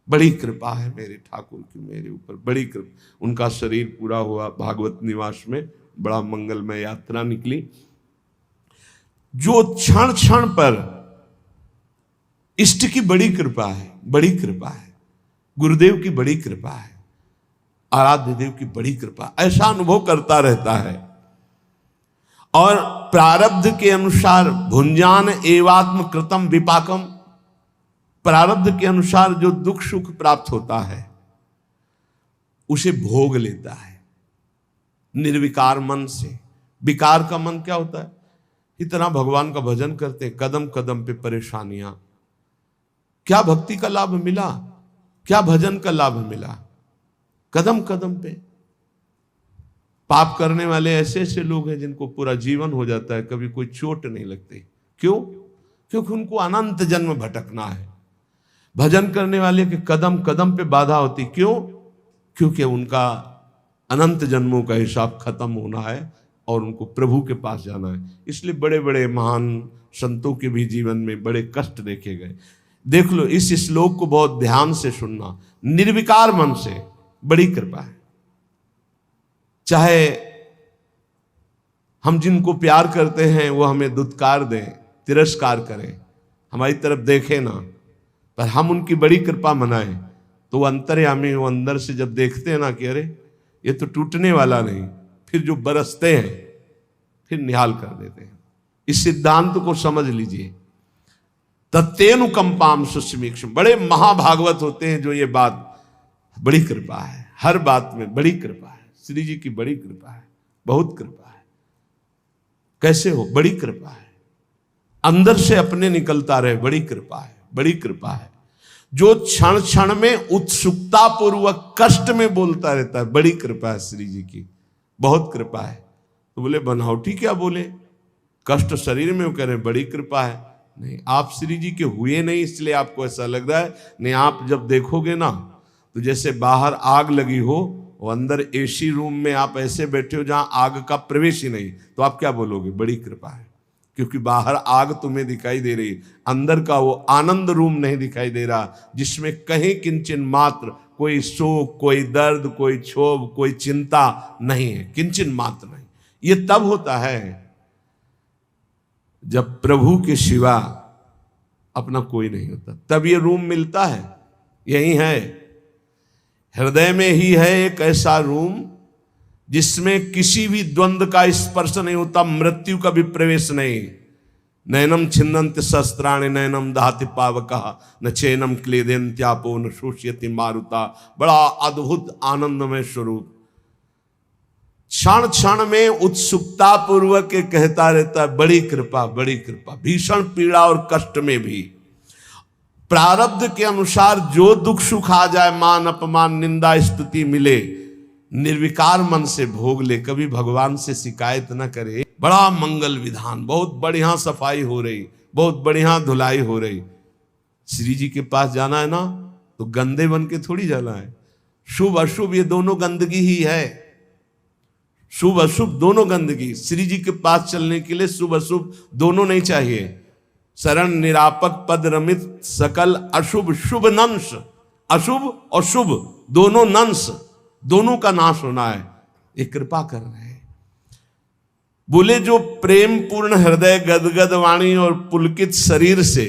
बड़ी कृपा है मेरे ठाकुर की मेरे ऊपर, बड़ी कृपा। उनका शरीर पूरा हुआ, भागवत निवास में बड़ा मंगलमय यात्रा निकली। जो क्षण क्षण पर इष्ट की बड़ी कृपा है, बड़ी कृपा है, गुरुदेव की बड़ी कृपा है, आराध्य देव की बड़ी कृपा, ऐसा अनुभव करता रहता है। और प्रारब्ध के अनुसार भुंजान एवात्म कृतम विपाकम, प्रारब्ध के अनुसार जो दुख सुख प्राप्त होता है उसे भोग लेता है निर्विकार मन से। विकार का मन क्या होता है? इतना भगवान का भजन करते हैं, कदम कदम पे परेशानियां। क्या भक्ति का लाभ मिला? क्या भजन का लाभ मिला? कदम कदम पे पाप करने वाले ऐसे ऐसे लोग हैं जिनको पूरा जीवन हो जाता है, कभी कोई चोट नहीं लगती। क्यों? क्योंकि उनको अनंत जन्म भटकना है। भजन करने वाले के कदम कदम पे बाधा होती। क्यों? क्योंकि उनका अनंत जन्मों का हिसाब खत्म होना है और उनको प्रभु के पास जाना है। इसलिए बड़े बड़े महान संतों के भी जीवन में बड़े कष्ट देखे गए। देख लो, इस श्लोक को बहुत ध्यान से सुनना। निर्विकार मन से बड़ी कृपा है। चाहे हम जिनको प्यार करते हैं वो हमें दुत्कार दें, तिरस्कार करें, हमारी तरफ देखें ना, पर हम उनकी बड़ी कृपा मनाएं, तो वो अंतर्यामी, वो अंदर से जब देखते हैं ना कि अरे ये तो टूटने वाला नहीं, फिर जो बरसते हैं फिर निहाल कर देते हैं। इस सिद्धांत को समझ लीजिए। तत्तेनुकंपाम सुस्मीक्षम, बड़े महाभागवत होते हैं जो ये बात, बड़ी कृपा है, हर बात में बड़ी कृपा है। श्री जी की बड़ी कृपा है, बहुत कृपा है। कैसे हो? बड़ी कृपा है, अंदर से अपने निकलता रहे, बड़ी कृपा है, बड़ी कृपा है। जो क्षण क्षण में उत्सुकता पूर्वक कष्ट में बोलता रहता है, बड़ी कृपा है श्री जी की, बहुत कृपा है। तो बोले बनावटी क्या बोले, कष्ट शरीर में, वो कह रहे बड़ी कृपा है। नहीं, आप श्री जी के हुए नहीं इसलिए आपको ऐसा लग रहा है। नहीं, आप जब देखोगे ना तो जैसे बाहर आग लगी हो और अंदर एसी रूम में आप ऐसे बैठे हो जहां आग का प्रवेश ही नहीं, तो आप क्या बोलोगे, बड़ी कृपा है। क्योंकि बाहर आग तुम्हें दिखाई दे रही, अंदर का वो आनंद रूम नहीं दिखाई दे रहा, जिसमें कहीं किंचन मात्र कोई शोक, कोई दर्द, कोई क्षोभ, कोई चिंता नहीं है, किंचन मात्र नहीं। ये तब होता है जब प्रभु के सिवा अपना कोई नहीं होता, तब ये रूम मिलता है। यही है, हृदय में ही है एक ऐसा रूम जिसमें किसी भी द्वंद्व का स्पर्श नहीं होता, मृत्यु का भी प्रवेश नहीं। नैनम छिन्नन्ति शस्त्राणि नैनम दहति पावकः न चैनम क्लेदयन्त्यापो न शोष्यति मारुता। बड़ा अद्भुत आनंदमय स्वरूप, क्षण क्षण में उत्सुकता पूर्वक कहता रहता है बड़ी कृपा, बड़ी कृपा। भीषण पीड़ा और कष्ट में भी प्रारब्ध के अनुसार जो दुख सुख आ जाए, मान अपमान निंदा स्तुति मिले, निर्विकार मन से भोग ले, कभी भगवान से शिकायत न करे। बड़ा मंगल विधान, बहुत बढ़िया सफाई हो रही, बहुत बढ़िया धुलाई हो रही। श्री जी के पास जाना है ना तो गंदे बन के थोड़ी जाना है। शुभ अशुभ ये दोनों गंदगी ही है, शुभ अशुभ दोनों गंदगी। श्री जी के पास चलने के लिए शुभ अशुभ दोनों नहीं चाहिए। शरण निरापक पद रमित सकल अशुभ शुभ नंश, अशुभ और शुभ दोनों नंश, दोनों का नाश होना है। ये कृपा कर रहे हैं। बोले जो प्रेम पूर्ण हृदय गदगद वाणी और पुलकित शरीर से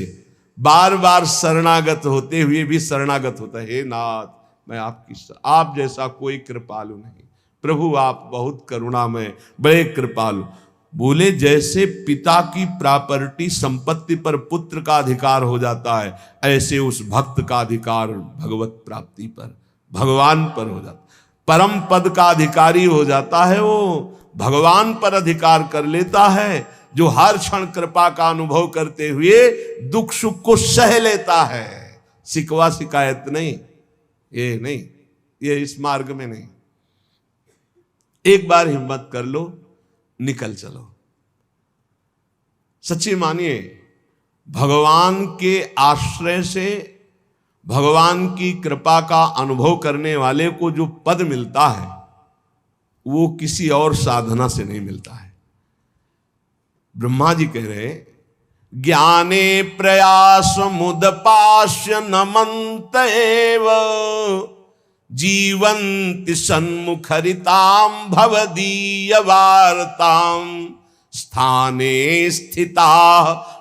बार बार शरणागत होते हुए भी शरणागत होता है, हे नाथ मैं आपकी, आप जैसा कोई कृपालु नहीं प्रभु, आप बहुत करुणामय, बड़े कृपालु। बोले जैसे पिता की प्रॉपर्टी संपत्ति पर पुत्र का अधिकार हो जाता है, ऐसे उस भक्त का अधिकार भगवत प्राप्ति पर, भगवान पर हो जाता, परम पद का अधिकारी हो जाता है। वो भगवान पर अधिकार कर लेता है, जो हर क्षण कृपा का अनुभव करते हुए दुख सुख को सह लेता है। शिकवा शिकायत नहीं, ये नहीं, ये इस मार्ग में नहीं। एक बार हिम्मत कर लो, निकल चलो। सच्ची मानिए, भगवान के आश्रय से, भगवान की कृपा का अनुभव करने वाले को जो पद मिलता है वो किसी और साधना से नहीं मिलता है। ब्रह्मा जी कह रहे ज्ञाने प्रयास मुदपाश्य नमन्त एव जीवन्ति सन्मुखरितां भवदीय वार्तां स्थाने स्थिता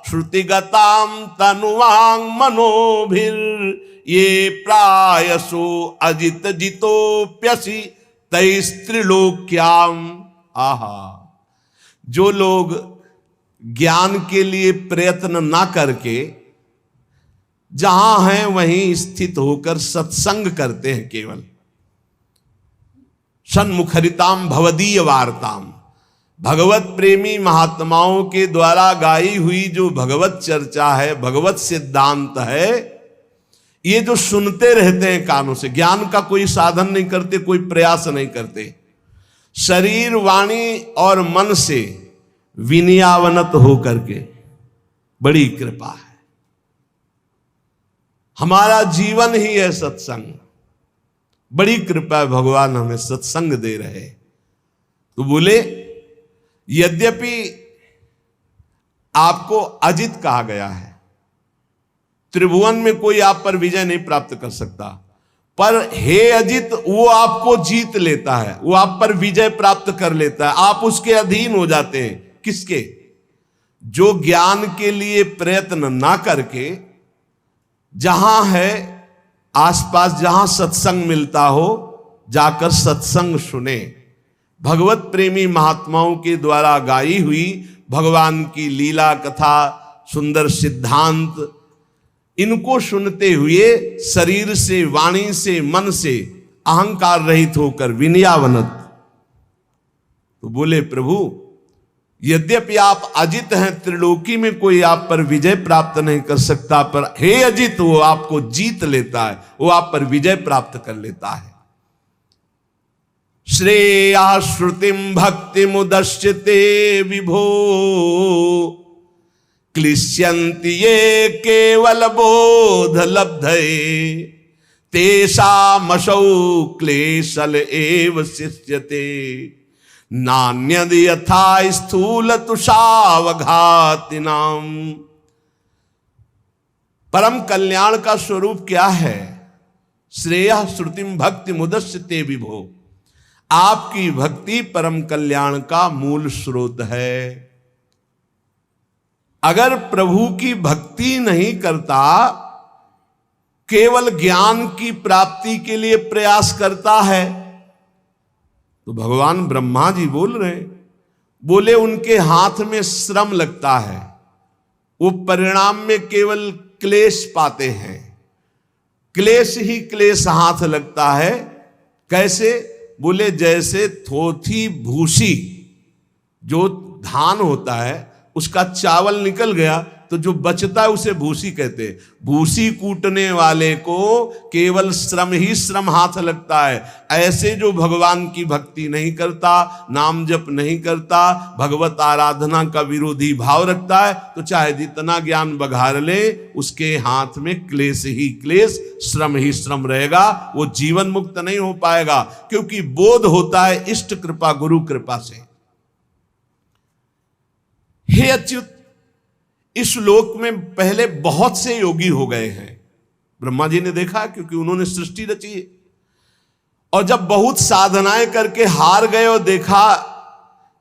श्रुतिगतां तनुवां मनोभिर ये प्रायसो अजित जितोप्यसि तैस्त्रिलोक्याम। आहा, जो लोग ज्ञान के लिए प्रयत्न ना करके जहां हैं वहीं स्थित होकर सत्संग करते हैं, केवल सन्मुखरिताम भवदीय वार्ताम, भगवत प्रेमी महात्माओं के द्वारा गाई हुई जो भगवत चर्चा है, भगवत सिद्धांत है, ये जो सुनते रहते हैं कानों से, ज्ञान का कोई साधन नहीं करते, कोई प्रयास नहीं करते, शरीर वाणी और मन से विनयावनत होकर के, बड़ी कृपा है। हमारा जीवन ही है सत्संग, बड़ी कृपा है, भगवान हमें सत्संग दे रहे। तो बोले यद्यपि आपको अजित कहा गया है, त्रिभुवन में कोई आप पर विजय नहीं प्राप्त कर सकता, पर हे अजित वो आपको जीत लेता है, वो आप पर विजय प्राप्त कर लेता है, आप उसके अधीन हो जाते हैं। किसके? जो ज्ञान के लिए प्रयत्न ना करके जहां है आसपास, जहां सत्संग मिलता हो जाकर सत्संग सुने, भगवत प्रेमी महात्माओं के द्वारा गाई हुई भगवान की लीला कथा, सुंदर सिद्धांत, इनको सुनते हुए शरीर से, वाणी से, मन से अहंकार रहित होकर विनयावनत। तो बोले प्रभु यद्यपि आप अजित हैं, त्रिलोकी में कोई आप पर विजय प्राप्त नहीं कर सकता, पर हे अजित वो आपको जीत लेता है, वो आप पर विजय प्राप्त कर लेता है। श्रेया श्रुतिम भक्ति मुदश्यते विभो क्लिश्यन्ति ये केवल बोध लब्धये तेषामसौ क्लेशल एव शिष्यते नान्यद यथा स्थूल तुषावघातिनाम। परम कल्याण का स्वरूप क्या है? श्रेयः श्रुतिम भक्ति मुदश्यते विभो, आपकी भक्ति परम कल्याण का मूल स्रोत है। अगर प्रभु की भक्ति नहीं करता, केवल ज्ञान की प्राप्ति के लिए प्रयास करता है, तो भगवान ब्रह्मा जी बोल रहे, बोले उनके हाथ में श्रम लगता है, वो परिणाम में केवल क्लेश पाते हैं, क्लेश ही क्लेश हाथ लगता है। कैसे? बोले जैसे थोथी भूसी, जो धान होता है उसका चावल निकल गया तो जो बचता है उसे भूसी कहते हैं। भूसी कूटने वाले को केवल श्रम ही श्रम हाथ लगता है। ऐसे जो भगवान की भक्ति नहीं करता, नाम जप नहीं करता, भगवत आराधना का विरोधी भाव रखता है, तो चाहे जितना ज्ञान बघार ले, उसके हाथ में क्लेश ही क्लेश, श्रम ही श्रम रहेगा, वो जीवन मुक्त नहीं हो पाएगा। क्योंकि बोध होता है इष्ट कृपा, गुरु कृपा से। हे अच्युत, इस लोक में पहले बहुत से योगी हो गए हैं, ब्रह्मा जी ने देखा, क्योंकि उन्होंने सृष्टि रची है। और जब बहुत साधनाएं करके हार गए और देखा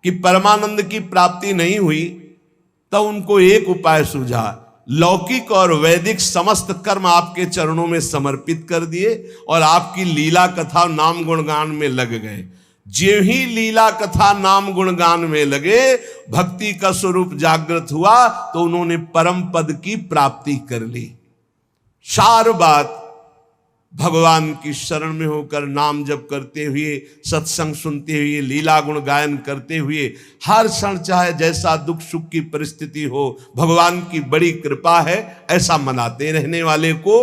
कि परमानंद की प्राप्ति नहीं हुई, तब उनको एक उपाय सूझा। लौकिक और वैदिक समस्त कर्म आपके चरणों में समर्पित कर दिए और आपकी लीला कथा नाम गुणगान में लग गए। जो ही लीला कथा नाम गुणगान में लगे, भक्ति का स्वरूप जागृत हुआ, तो उन्होंने परम पद की प्राप्ति कर ली। सार बात भगवान की शरण में होकर नाम जप करते हुए, सत्संग सुनते हुए, लीला गुण गायन करते हुए, हर क्षण चाहे जैसा दुख सुख की परिस्थिति हो, भगवान की बड़ी कृपा है ऐसा मनाते रहने वाले को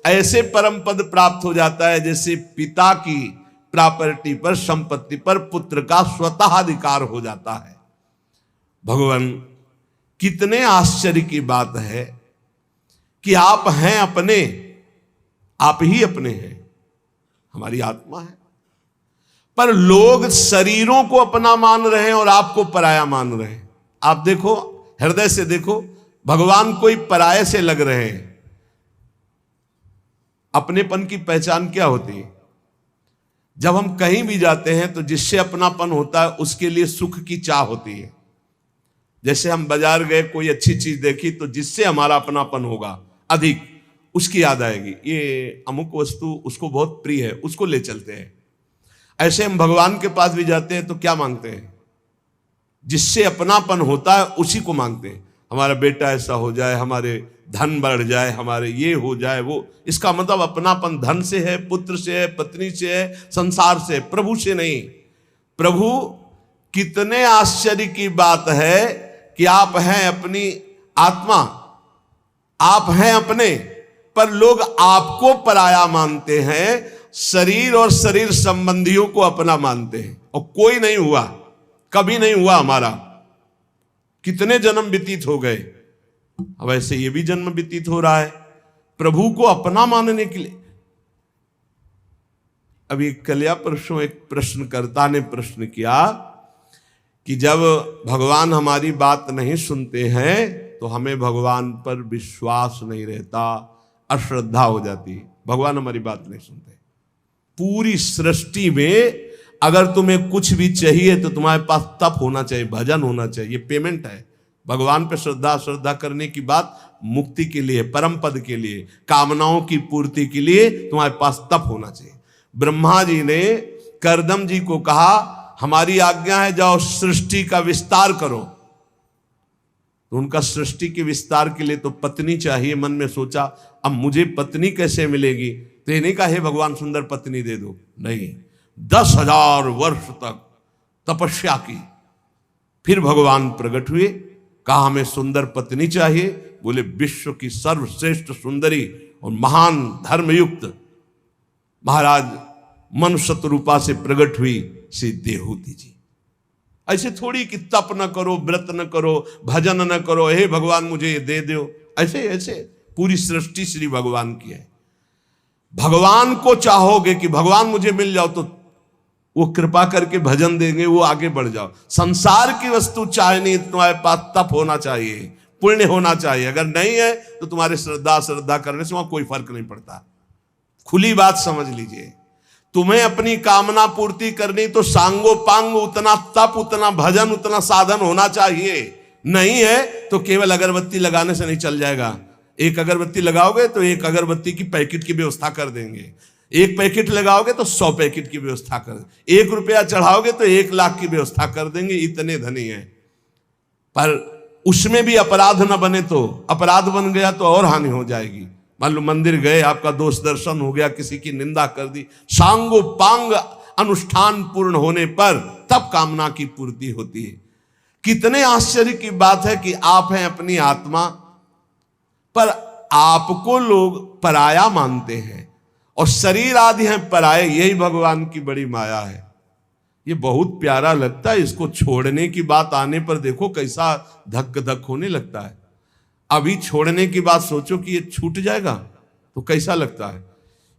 ऐसे परम पद प्राप्त हो जाता है जैसे पिता की प्रॉपर्टी पर, संपत्ति पर पुत्र का स्वतः अधिकार हो जाता है। भगवान, कितने आश्चर्य की बात है कि आप हैं अपने, आप ही अपने हैं, हमारी आत्मा है, पर लोग शरीरों को अपना मान रहे हैं और आपको पराया मान रहे हैं। आप देखो, हृदय से देखो, भगवान कोई पराये से लग रहे हैं। अपनेपन की पहचान क्या होती है? जब हम कहीं भी जाते हैं तो जिससे अपनापन होता है उसके लिए सुख की चाह होती है। जैसे हम बाजार गए, कोई अच्छी चीज देखी, तो जिससे हमारा अपनापन होगा अधिक, उसकी याद आएगी, ये अमुक वस्तु उसको बहुत प्रिय है, उसको ले चलते हैं। ऐसे हम भगवान के पास भी जाते हैं तो क्या मांगते हैं? जिससे अपनापन होता है उसी को मांगते हैं। हमारा बेटा ऐसा हो जाए, हमारे धन बढ़ जाए, हमारे ये हो जाए, वो। इसका मतलब अपनापन धन से है, पुत्र से है, पत्नी से है, संसार से, प्रभु से नहीं। प्रभु, कितने आश्चर्य की बात है कि आप हैं अपनी आत्मा, आप हैं अपने, पर लोग आपको पराया मानते हैं, शरीर और शरीर संबंधियों को अपना मानते हैं। और कोई नहीं हुआ, कभी नहीं हुआ हमारा। कितने जन्म व्यतीत हो गए, अब ऐसे ये भी जन्म व्यतीत हो रहा है प्रभु को अपना मानने के लिए। अभी कल्या परसों एक प्रश्नकर्ता ने प्रश्न किया कि जब भगवान हमारी बात नहीं सुनते हैं तो हमें भगवान पर विश्वास नहीं रहता, अश्रद्धा हो जाती है। भगवान हमारी बात नहीं सुनते। पूरी सृष्टि में अगर तुम्हें कुछ भी चाहिए तो तुम्हारे पास तप होना चाहिए, भजन होना चाहिए, ये पेमेंट है। भगवान पे श्रद्धा करने की बात मुक्ति के लिए, परम पद के लिए, कामनाओं की पूर्ति के लिए तुम्हारे पास तप होना चाहिए। ब्रह्मा जी ने करदम जी को कहा, हमारी आज्ञा है जाओ सृष्टि का विस्तार करो। तो उनका सृष्टि के विस्तार के लिए तो पत्नी चाहिए। मन में सोचा, अब मुझे पत्नी कैसे मिलेगी? तो ये नहीं कहा हे भगवान सुंदर पत्नी दे दो, नहीं, 10,000 वर्ष तक तपस्या की, फिर भगवान प्रकट हुए, कहा हमें सुंदर पत्नी चाहिए। बोले विश्व की सर्वश्रेष्ठ सुंदरी और महान धर्मयुक्त महाराज मनुष्य रूपा से प्रकट हुई श्री देहूति जी। ऐसे थोड़ी कि तप न करो, व्रत न करो, भजन न करो, हे भगवान मुझे ये दे दो, ऐसे ऐसे पूरी सृष्टि श्री भगवान की है। भगवान को चाहोगे कि भगवान मुझे मिल जाओ तो वो कृपा करके भजन देंगे, वो आगे बढ़ जाओ। संसार की वस्तु चाहनी, तुम्हारे पास तप होना चाहिए, पुण्य होना चाहिए। अगर नहीं है तो तुम्हारे श्रद्धा करने से वहां कोई फर्क नहीं पड़ता। खुली बात समझ लीजिए। तुम्हें अपनी कामना पूर्ति करनी तो सांगो पांग उतना तप, उतना भजन, उतना साधन होना चाहिए। नहीं है तो केवल अगरबत्ती लगाने से नहीं चल जाएगा। एक अगरबत्ती लगाओगे तो एक अगरबत्ती की पैकेट की व्यवस्था कर देंगे, एक पैकेट लगाओगे तो 100 पैकेट की व्यवस्था कर देंगे, 1 रुपया चढ़ाओगे तो 1 लाख की व्यवस्था कर देंगे। इतने धनी हैं। पर उसमें भी अपराध न बने तो, अपराध बन गया तो और हानि हो जाएगी। मान लो मंदिर गए, आपका दोष दर्शन हो गया, किसी की निंदा कर दी, सांगो पांग अनुष्ठान पूर्ण होने पर तब कामना की पूर्ति होती है। कितने आश्चर्य की बात है कि आप हैं अपनी आत्मा, पर आपको लोग पराया मानते हैं और शरीर आदि हैं पराये। यही भगवान की बड़ी माया है। ये बहुत प्यारा लगता है। इसको छोड़ने की बात आने पर देखो कैसा धक धक होने लगता है। अभी छोड़ने की बात सोचो कि ये छूट जाएगा तो कैसा लगता है।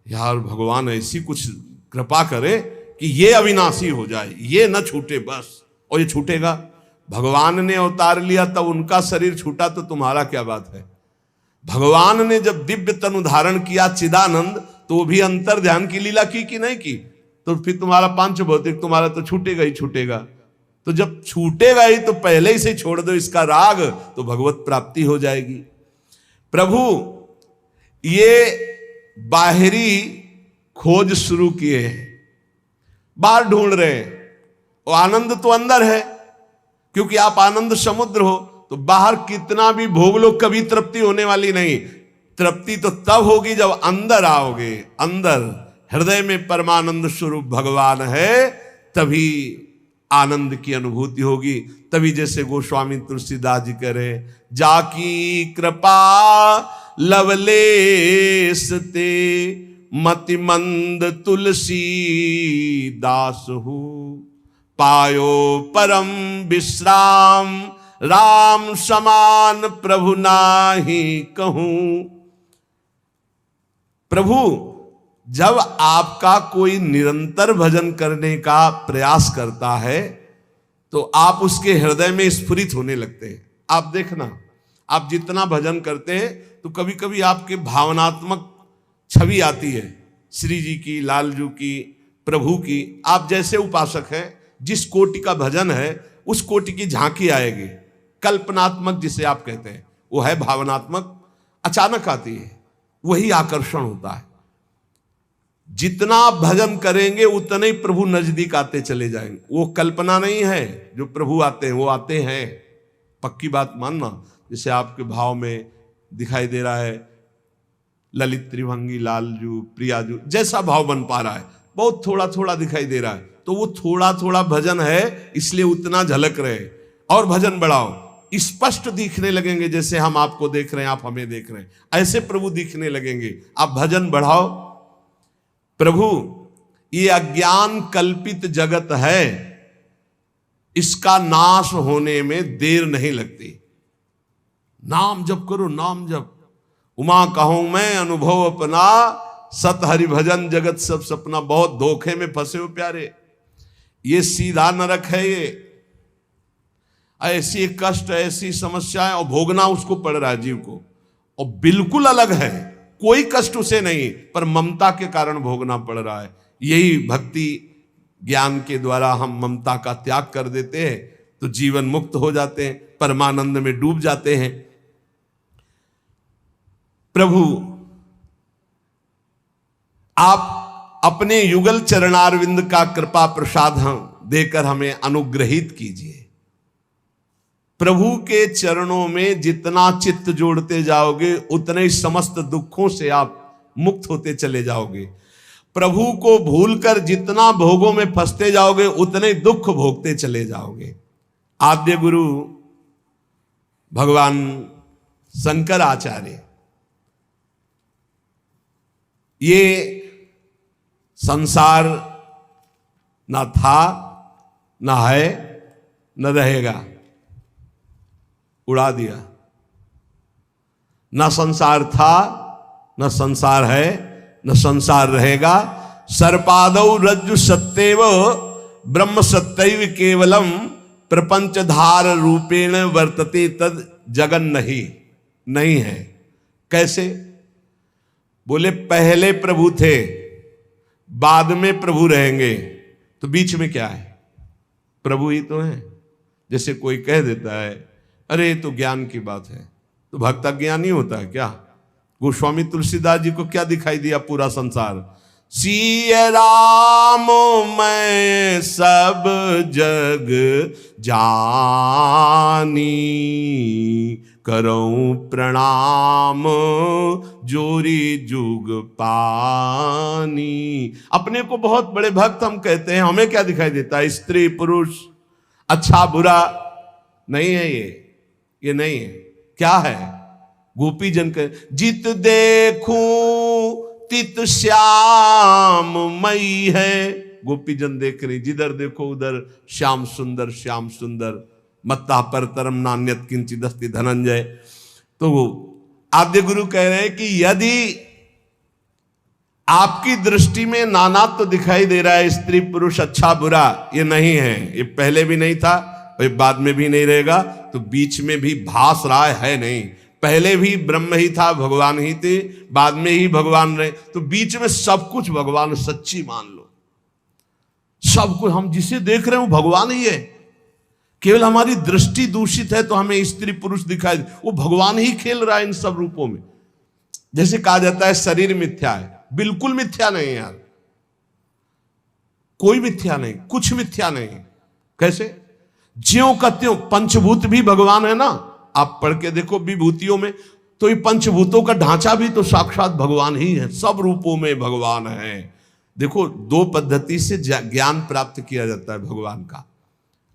यार भगवान ऐसी कुछ कृपा करे कि ये अविनाशी हो जाए, ये न छूटे बस। और ये छूटेगा। भगवान ने अवतार लिया तब उनका शरीर छूटा तो तुम्हारा क्या बात है। भगवान ने जब दिव्य तनु धारण किया चिदानंद, तो वो भी अंतर ध्यान की लीला की कि नहीं की। तो फिर तुम्हारा पांच भौतिक तुम्हारा तो छूटेगा ही छूटेगा। तो जब छूटेगा ही तो पहले ही से छोड़ दो इसका राग, तो भगवत प्राप्ति हो जाएगी। प्रभु ये बाहरी खोज शुरू किए हैं, बाहर ढूंढ रहे हैं। और आनंद तो अंदर है, क्योंकि आप आनंद समुद्र हो। तो बाहर कितना भी भोग लो कभी तृप्ति होने वाली नहीं। तृप्ति तो तब होगी जब अंदर आओगे। अंदर हृदय में परमानंद स्वरूप भगवान है, तभी आनंद की अनुभूति होगी। तभी जैसे गोस्वामी तुलसीदास जी कह रहे, जाकी कृपा लवलेश ते मति मंद तुलसी दास हूँ, पायो परम विश्राम राम समान प्रभु नाही कहूं। प्रभु जब आपका कोई निरंतर भजन करने का प्रयास करता है तो आप उसके हृदय में स्फुरित होने लगते हैं। आप देखना, आप जितना भजन करते हैं तो कभी कभी आपके भावनात्मक छवि आती है, श्री जी की, लालजू की, प्रभु की। आप जैसे उपासक हैं, जिस कोटि का भजन है उस कोटि की झांकी आएगी। कल्पनात्मक जिसे आप कहते हैं, वो है भावनात्मक, अचानक आती है, वही आकर्षण होता है। जितना आप भजन करेंगे उतने ही प्रभु नजदीक आते चले जाएंगे। वो कल्पना नहीं है, जो प्रभु आते हैं वो आते हैं। पक्की बात मानना। जैसे आपके भाव में दिखाई दे रहा है ललित, त्रिभंगी, लालजू, प्रियाजू, जैसा भाव बन पा रहा है, बहुत थोड़ा थोड़ा दिखाई दे रहा है, तो वो थोड़ा थोड़ा भजन है, इसलिए उतना झलक रहे। और भजन बढ़ाओ, स्पष्ट दिखने लगेंगे। जैसे हम आपको देख रहे हैं, आप हमें देख रहे हैं, ऐसे प्रभु दिखने लगेंगे। आप भजन बढ़ाओ। प्रभु ये अज्ञान कल्पित जगत है, इसका नाश होने में देर नहीं लगती। नाम जप करो, नाम जप। उमा कहूं मैं अनुभव अपना, सत हरि भजन जगत सब सपना। बहुत धोखे में फंसे हो प्यारे। ये सीधा नरक है। ये ऐसी कष्ट, ऐसी समस्याएं, और भोगना उसको पड़ रहा है जीव को। और बिल्कुल अलग है, कोई कष्ट उसे नहीं, पर ममता के कारण भोगना पड़ रहा है। यही भक्ति ज्ञान के द्वारा हम ममता का त्याग कर देते हैं तो जीवन मुक्त हो जाते हैं, परमानंद में डूब जाते हैं। प्रभु आप अपने युगल चरणारविंद का कृपा प्रसाद देकर हमें अनुग्रहित कीजिए। प्रभु के चरणों में जितना चित्त जोड़ते जाओगे उतने ही समस्त दुखों से आप मुक्त होते चले जाओगे। प्रभु को भूलकर जितना भोगों में फंसते जाओगे उतने दुख भोगते चले जाओगे। आद्य गुरु भगवान शंकराचार्य, ये संसार ना था, ना है, न रहेगा, उड़ा दिया। न संसार था, न संसार है, न संसार रहेगा। सर्पादौ रज्जु सत्येव ब्रह्म सत्यैव केवलम प्रपंचधार रूपेण वर्तते तद जगन नहीं है। कैसे? बोले पहले प्रभु थे, बाद में प्रभु रहेंगे, तो बीच में क्या है? प्रभु ही तो है। जैसे कोई कह देता है अरे ये तो ज्ञान की बात है, तो भक्त अज्ञानी होता है क्या? गोस्वामी तुलसीदास जी को क्या दिखाई दिया? पूरा संसार। सिय राम मैं सब जग जानी, करऊं प्रणाम जोरी जुग पानी। अपने को बहुत बड़े भक्त हम कहते हैं, हमें क्या दिखाई देता है? स्त्री पुरुष, अच्छा बुरा नहीं है ये नहीं है। क्या है? गोपी जन के जित देखूं तित श्याम मई है। गोपी जन देख रही, जिधर देखो उधर श्याम सुंदर श्याम सुंदर, मत्ता पर तरम नान्यत किंचित अस्ति धनंजय। तो आद्य गुरु कह रहे हैं कि यदि आपकी दृष्टि में नानात्व तो दिखाई दे रहा है, स्त्री पुरुष अच्छा बुरा, ये नहीं है, ये पहले भी नहीं था और बाद में भी नहीं रहेगा, तो बीच में भी भास रहा है नहीं। पहले भी ब्रह्म ही था, भगवान ही थे, बाद में ही भगवान रहे, तो बीच में सब कुछ भगवान सच्ची मान लो। सब कुछ हम जिसे देख रहे हैं वो भगवान ही है। केवल हमारी दृष्टि दूषित है तो हमें स्त्री पुरुष दिखाई, वो भगवान ही खेल रहा है इन सब रूपों में। जैसे कहा जाता है शरीर मिथ्या है, बिल्कुल मिथ्या नहीं यार, कोई मिथ्या नहीं, कुछ मिथ्या नहीं। कैसे? ज्यों का त्यों, पंचभूत भी भगवान है ना। आप पढ़ के देखो विभूतियों में, तो ये पंचभूतों का ढांचा भी तो साक्षात भगवान ही है, सब रूपों में भगवान है। देखो दो पद्धति से ज्ञान प्राप्त किया जाता है भगवान का,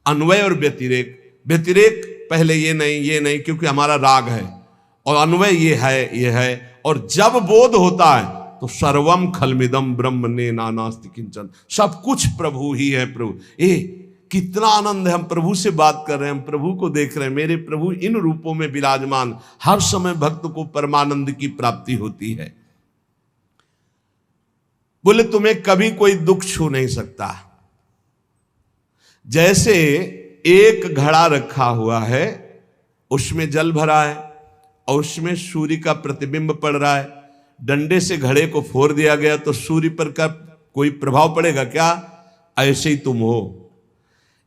अन्वय और व्यतिरेक। व्यतिरेक पहले ये नहीं क्योंकि हमारा राग है, और अन्वय ये है। और जब बोध होता है तो सर्वम खलमिदम ब्रह्म ने नानास्ति किंचन, सब कुछ प्रभु ही है। प्रभु कितना आनंद है, हम प्रभु से बात कर रहे हैं, हम प्रभु को देख रहे हैं। मेरे प्रभु इन रूपों में विराजमान, हर समय भक्त को परमानंद की प्राप्ति होती है। बोले तुम्हें कभी कोई दुख छू नहीं सकता। जैसे एक घड़ा रखा हुआ है, उसमें जल भरा है और उसमें सूर्य का प्रतिबिंब पड़ रहा है, डंडे से घड़े को फोड़ दिया गया तो सूर्य पर का कोई प्रभाव पड़ेगा क्या? ऐसे ही तुम हो।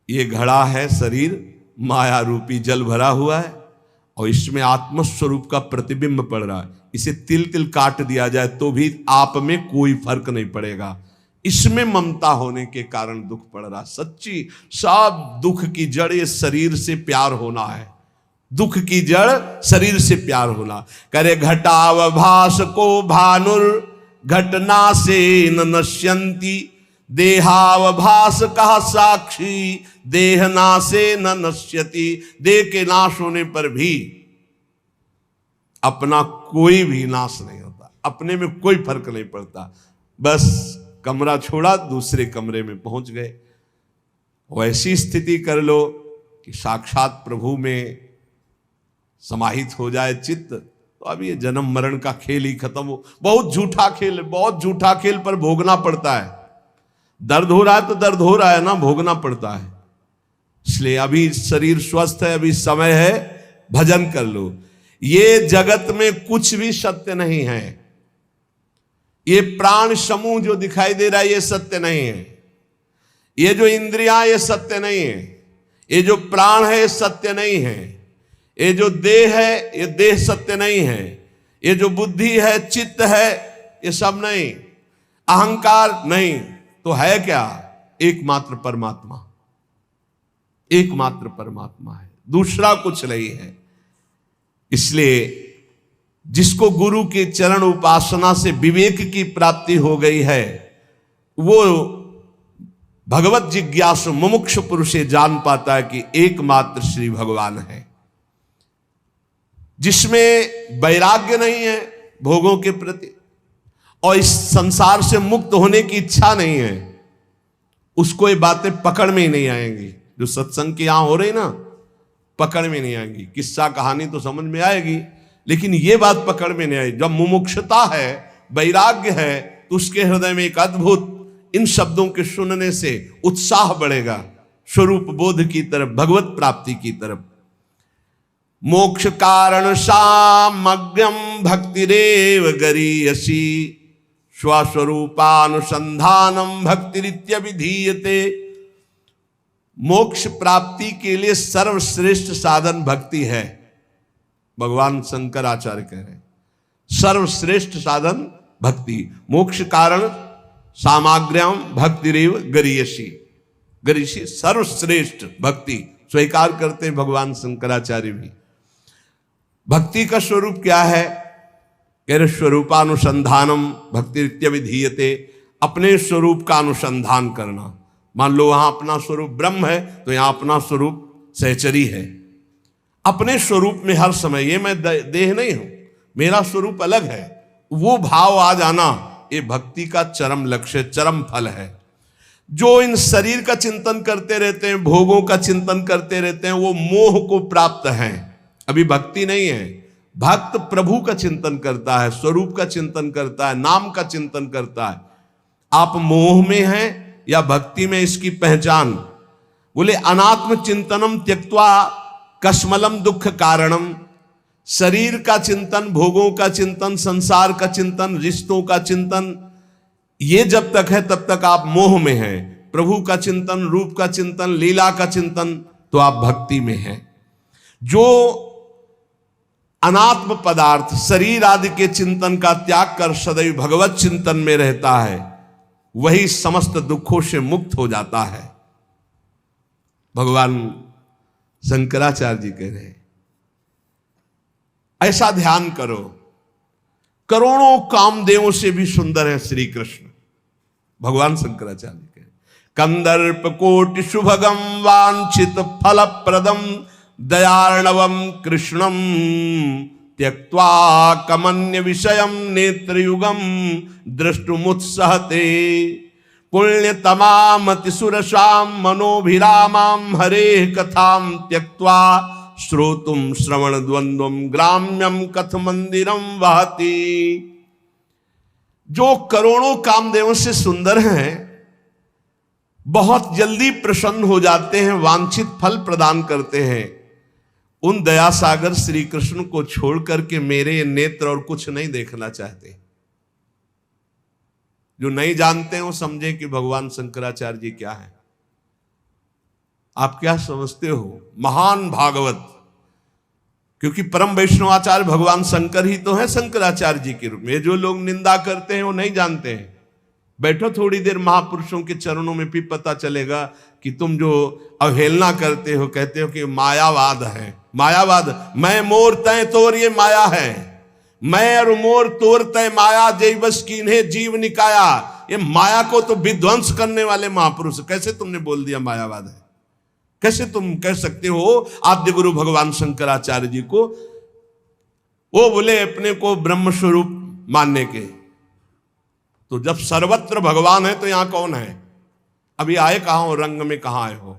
ये घड़ा है शरीर, माया रूपी जल भरा हुआ है और इसमें आत्मस्वरूप का प्रतिबिंब पड़ रहा है। इसे तिल तिल काट दिया जाए तो भी आप में कोई फर्क नहीं पड़ेगा। इसमें ममता होने के कारण दुख पड़ रहा। सच्ची सब दुख की जड़ ये शरीर से प्यार होना है। दुख की जड़ शरीर से प्यार होना। करे घटावभास को भानुर घटना से न नश्यंती, देहावभास कहा साक्षी देहना से न नश्यति। देह के नाश होने पर भी अपना कोई भी नाश नहीं होता, अपने में कोई फर्क नहीं पड़ता। बस कमरा छोड़ा, दूसरे कमरे में पहुंच गए। वैसी स्थिति कर लो कि साक्षात प्रभु में समाहित हो जाए चित्त, तो अब ये जन्म मरण का खेल ही खत्म हो। बहुत झूठा खेल है, बहुत झूठा खेल, पर भोगना पड़ता है। दर्द हो रहा है तो दर्द हो रहा है ना, भोगना पड़ता है। इसलिए अभी शरीर स्वस्थ है, अभी समय है, भजन कर लो। ये जगत में कुछ भी सत्य नहीं है। ये प्राण समूह जो दिखाई दे रहा है ये सत्य नहीं है। ये जो इंद्रियां ये सत्य नहीं है। ये जो प्राण है ये सत्य नहीं है। ये जो देह है ये देह सत्य नहीं है। ये जो बुद्धि है, चित्त है, ये सब नहीं। अहंकार नहीं, तो है क्या? एकमात्र परमात्मा, एकमात्र परमात्मा है, दूसरा कुछ नहीं है। इसलिए जिसको गुरु के चरण उपासना से विवेक की प्राप्ति हो गई है, वो भगवत जिज्ञासु मुमुक्षु पुरुष ये जान पाता है कि एकमात्र श्री भगवान है, जिसमें वैराग्य नहीं है भोगों के प्रति और इस संसार से मुक्त होने की इच्छा नहीं है, उसको ये बातें पकड़ में ही नहीं आएंगी। जो सत्संग की यहां हो रही ना, पकड़ में नहीं आएंगी। किस्सा कहानी तो समझ में आएगी, लेकिन ये बात पकड़ में नहीं आएगी। जब मुमुक्षुता है, वैराग्य है, तो उसके हृदय में एक अद्भुत इन शब्दों के सुनने से उत्साह बढ़ेगा स्वरूप बोध की तरफ, भगवत प्राप्ति की तरफ। मोक्ष कारण सामग्र्यम भक्तिरेव गरीयसी स्वस्वरूपानुसंधानम भक्तिरित्यभिधीयते। मोक्ष प्राप्ति के लिए सर्वश्रेष्ठ साधन भक्ति है। भगवान शंकराचार्य कह रहे हैं सर्वश्रेष्ठ साधन भक्ति। मोक्ष कारण सामग्र्यम भक्तिरेव गरीयसी, गरीयसी सर्वश्रेष्ठ भक्ति स्वीकार करते हैं भगवान शंकराचार्य भी। भक्ति का स्वरूप क्या है? कह रहे स्वरूपानुसंधानम भक्तिरित्यभिधीयते, अपने स्वरूप का अनुसंधान करना। मान लो वहां अपना स्वरूप ब्रह्म है तो यहां अपना स्वरूप सहचरी है। अपने स्वरूप में हर समय, ये मैं देह नहीं हूं, मेरा स्वरूप अलग है, वो भाव आ जाना, ये भक्ति का चरम लक्ष्य, चरम फल है। जो इन शरीर का चिंतन करते रहते हैं, भोगों का चिंतन करते रहते हैं, वो मोह को प्राप्त हैं, अभी भक्ति नहीं है। भक्त प्रभु का चिंतन करता है, स्वरूप का चिंतन करता है, नाम का चिंतन करता है। आप मोह में हैं या भक्ति में, इसकी पहचान बोले अनात्म चिंतनम त्यक्त्वा कश्मलम दुख कारणम। शरीर का चिंतन, भोगों का चिंतन, संसार का चिंतन, रिश्तों का चिंतन, ये जब तक है तब तक आप मोह में हैं। प्रभु का चिंतन, रूप का चिंतन, लीला का चिंतन, तो आप भक्ति में हैं। जो अनात्म पदार्थ शरीर आदि के चिंतन का त्याग कर सदैव भगवत चिंतन में रहता है, वही समस्त दुखों से मुक्त हो जाता है। भगवान शंकराचार्य जी कह रहे हैं ऐसा ध्यान करो। करोड़ों कामदेवों से भी सुंदर है श्री कृष्ण। भगवान शंकराचार्य कह रहे कंदर्प कोटि शुभगम वांछित फल प्रदम दयार्णवम कृष्णम त्यक्त्वा कमन्य विषयम नेत्रयुगम दृष्टुमुत्सहते पुण्यतमामति सुरसाम मनोभिरामाम हरे कथाम त्यक्त्वा श्रोतुम श्रवण द्वंद्वम ग्राम्यम कथ मंदिरम वहति। जो करोड़ों कामदेवों से सुंदर हैं, बहुत जल्दी प्रसन्न हो जाते हैं, वांछित फल प्रदान करते हैं, उन दया सागर श्री कृष्ण को छोड़ करके मेरे नेत्र और कुछ नहीं देखना चाहते। जो नहीं जानते हैं वो समझे कि भगवान शंकराचार्य जी क्या है। आप क्या समझते हो? महान भागवत, क्योंकि परम वैष्णवाचार्य भगवान शंकर ही तो है शंकराचार्य जी के रूप में। जो लोग निंदा करते हैं वो नहीं जानते हैं। बैठो थोड़ी देर महापुरुषों के चरणों में, भी पता चलेगा कि तुम जो अवहेलना करते हो, कहते हो कि मायावाद है। मायावाद, मैं मोर तय तोर, ये माया है। मैं और मोर तोर तय माया, जय बस कीन्हे जीव निकाया। ये माया को तो विध्वंस करने वाले महापुरुष, कैसे तुमने बोल दिया मायावाद है? कैसे तुम कह सकते हो आद्य गुरु भगवान शंकराचार्य जी को? वो बोले अपने को ब्रह्म स्वरूप मानने के। तो जब सर्वत्र भगवान है तो यहां कौन है? अभी आए कहां हो? रंग में कहां आए हो?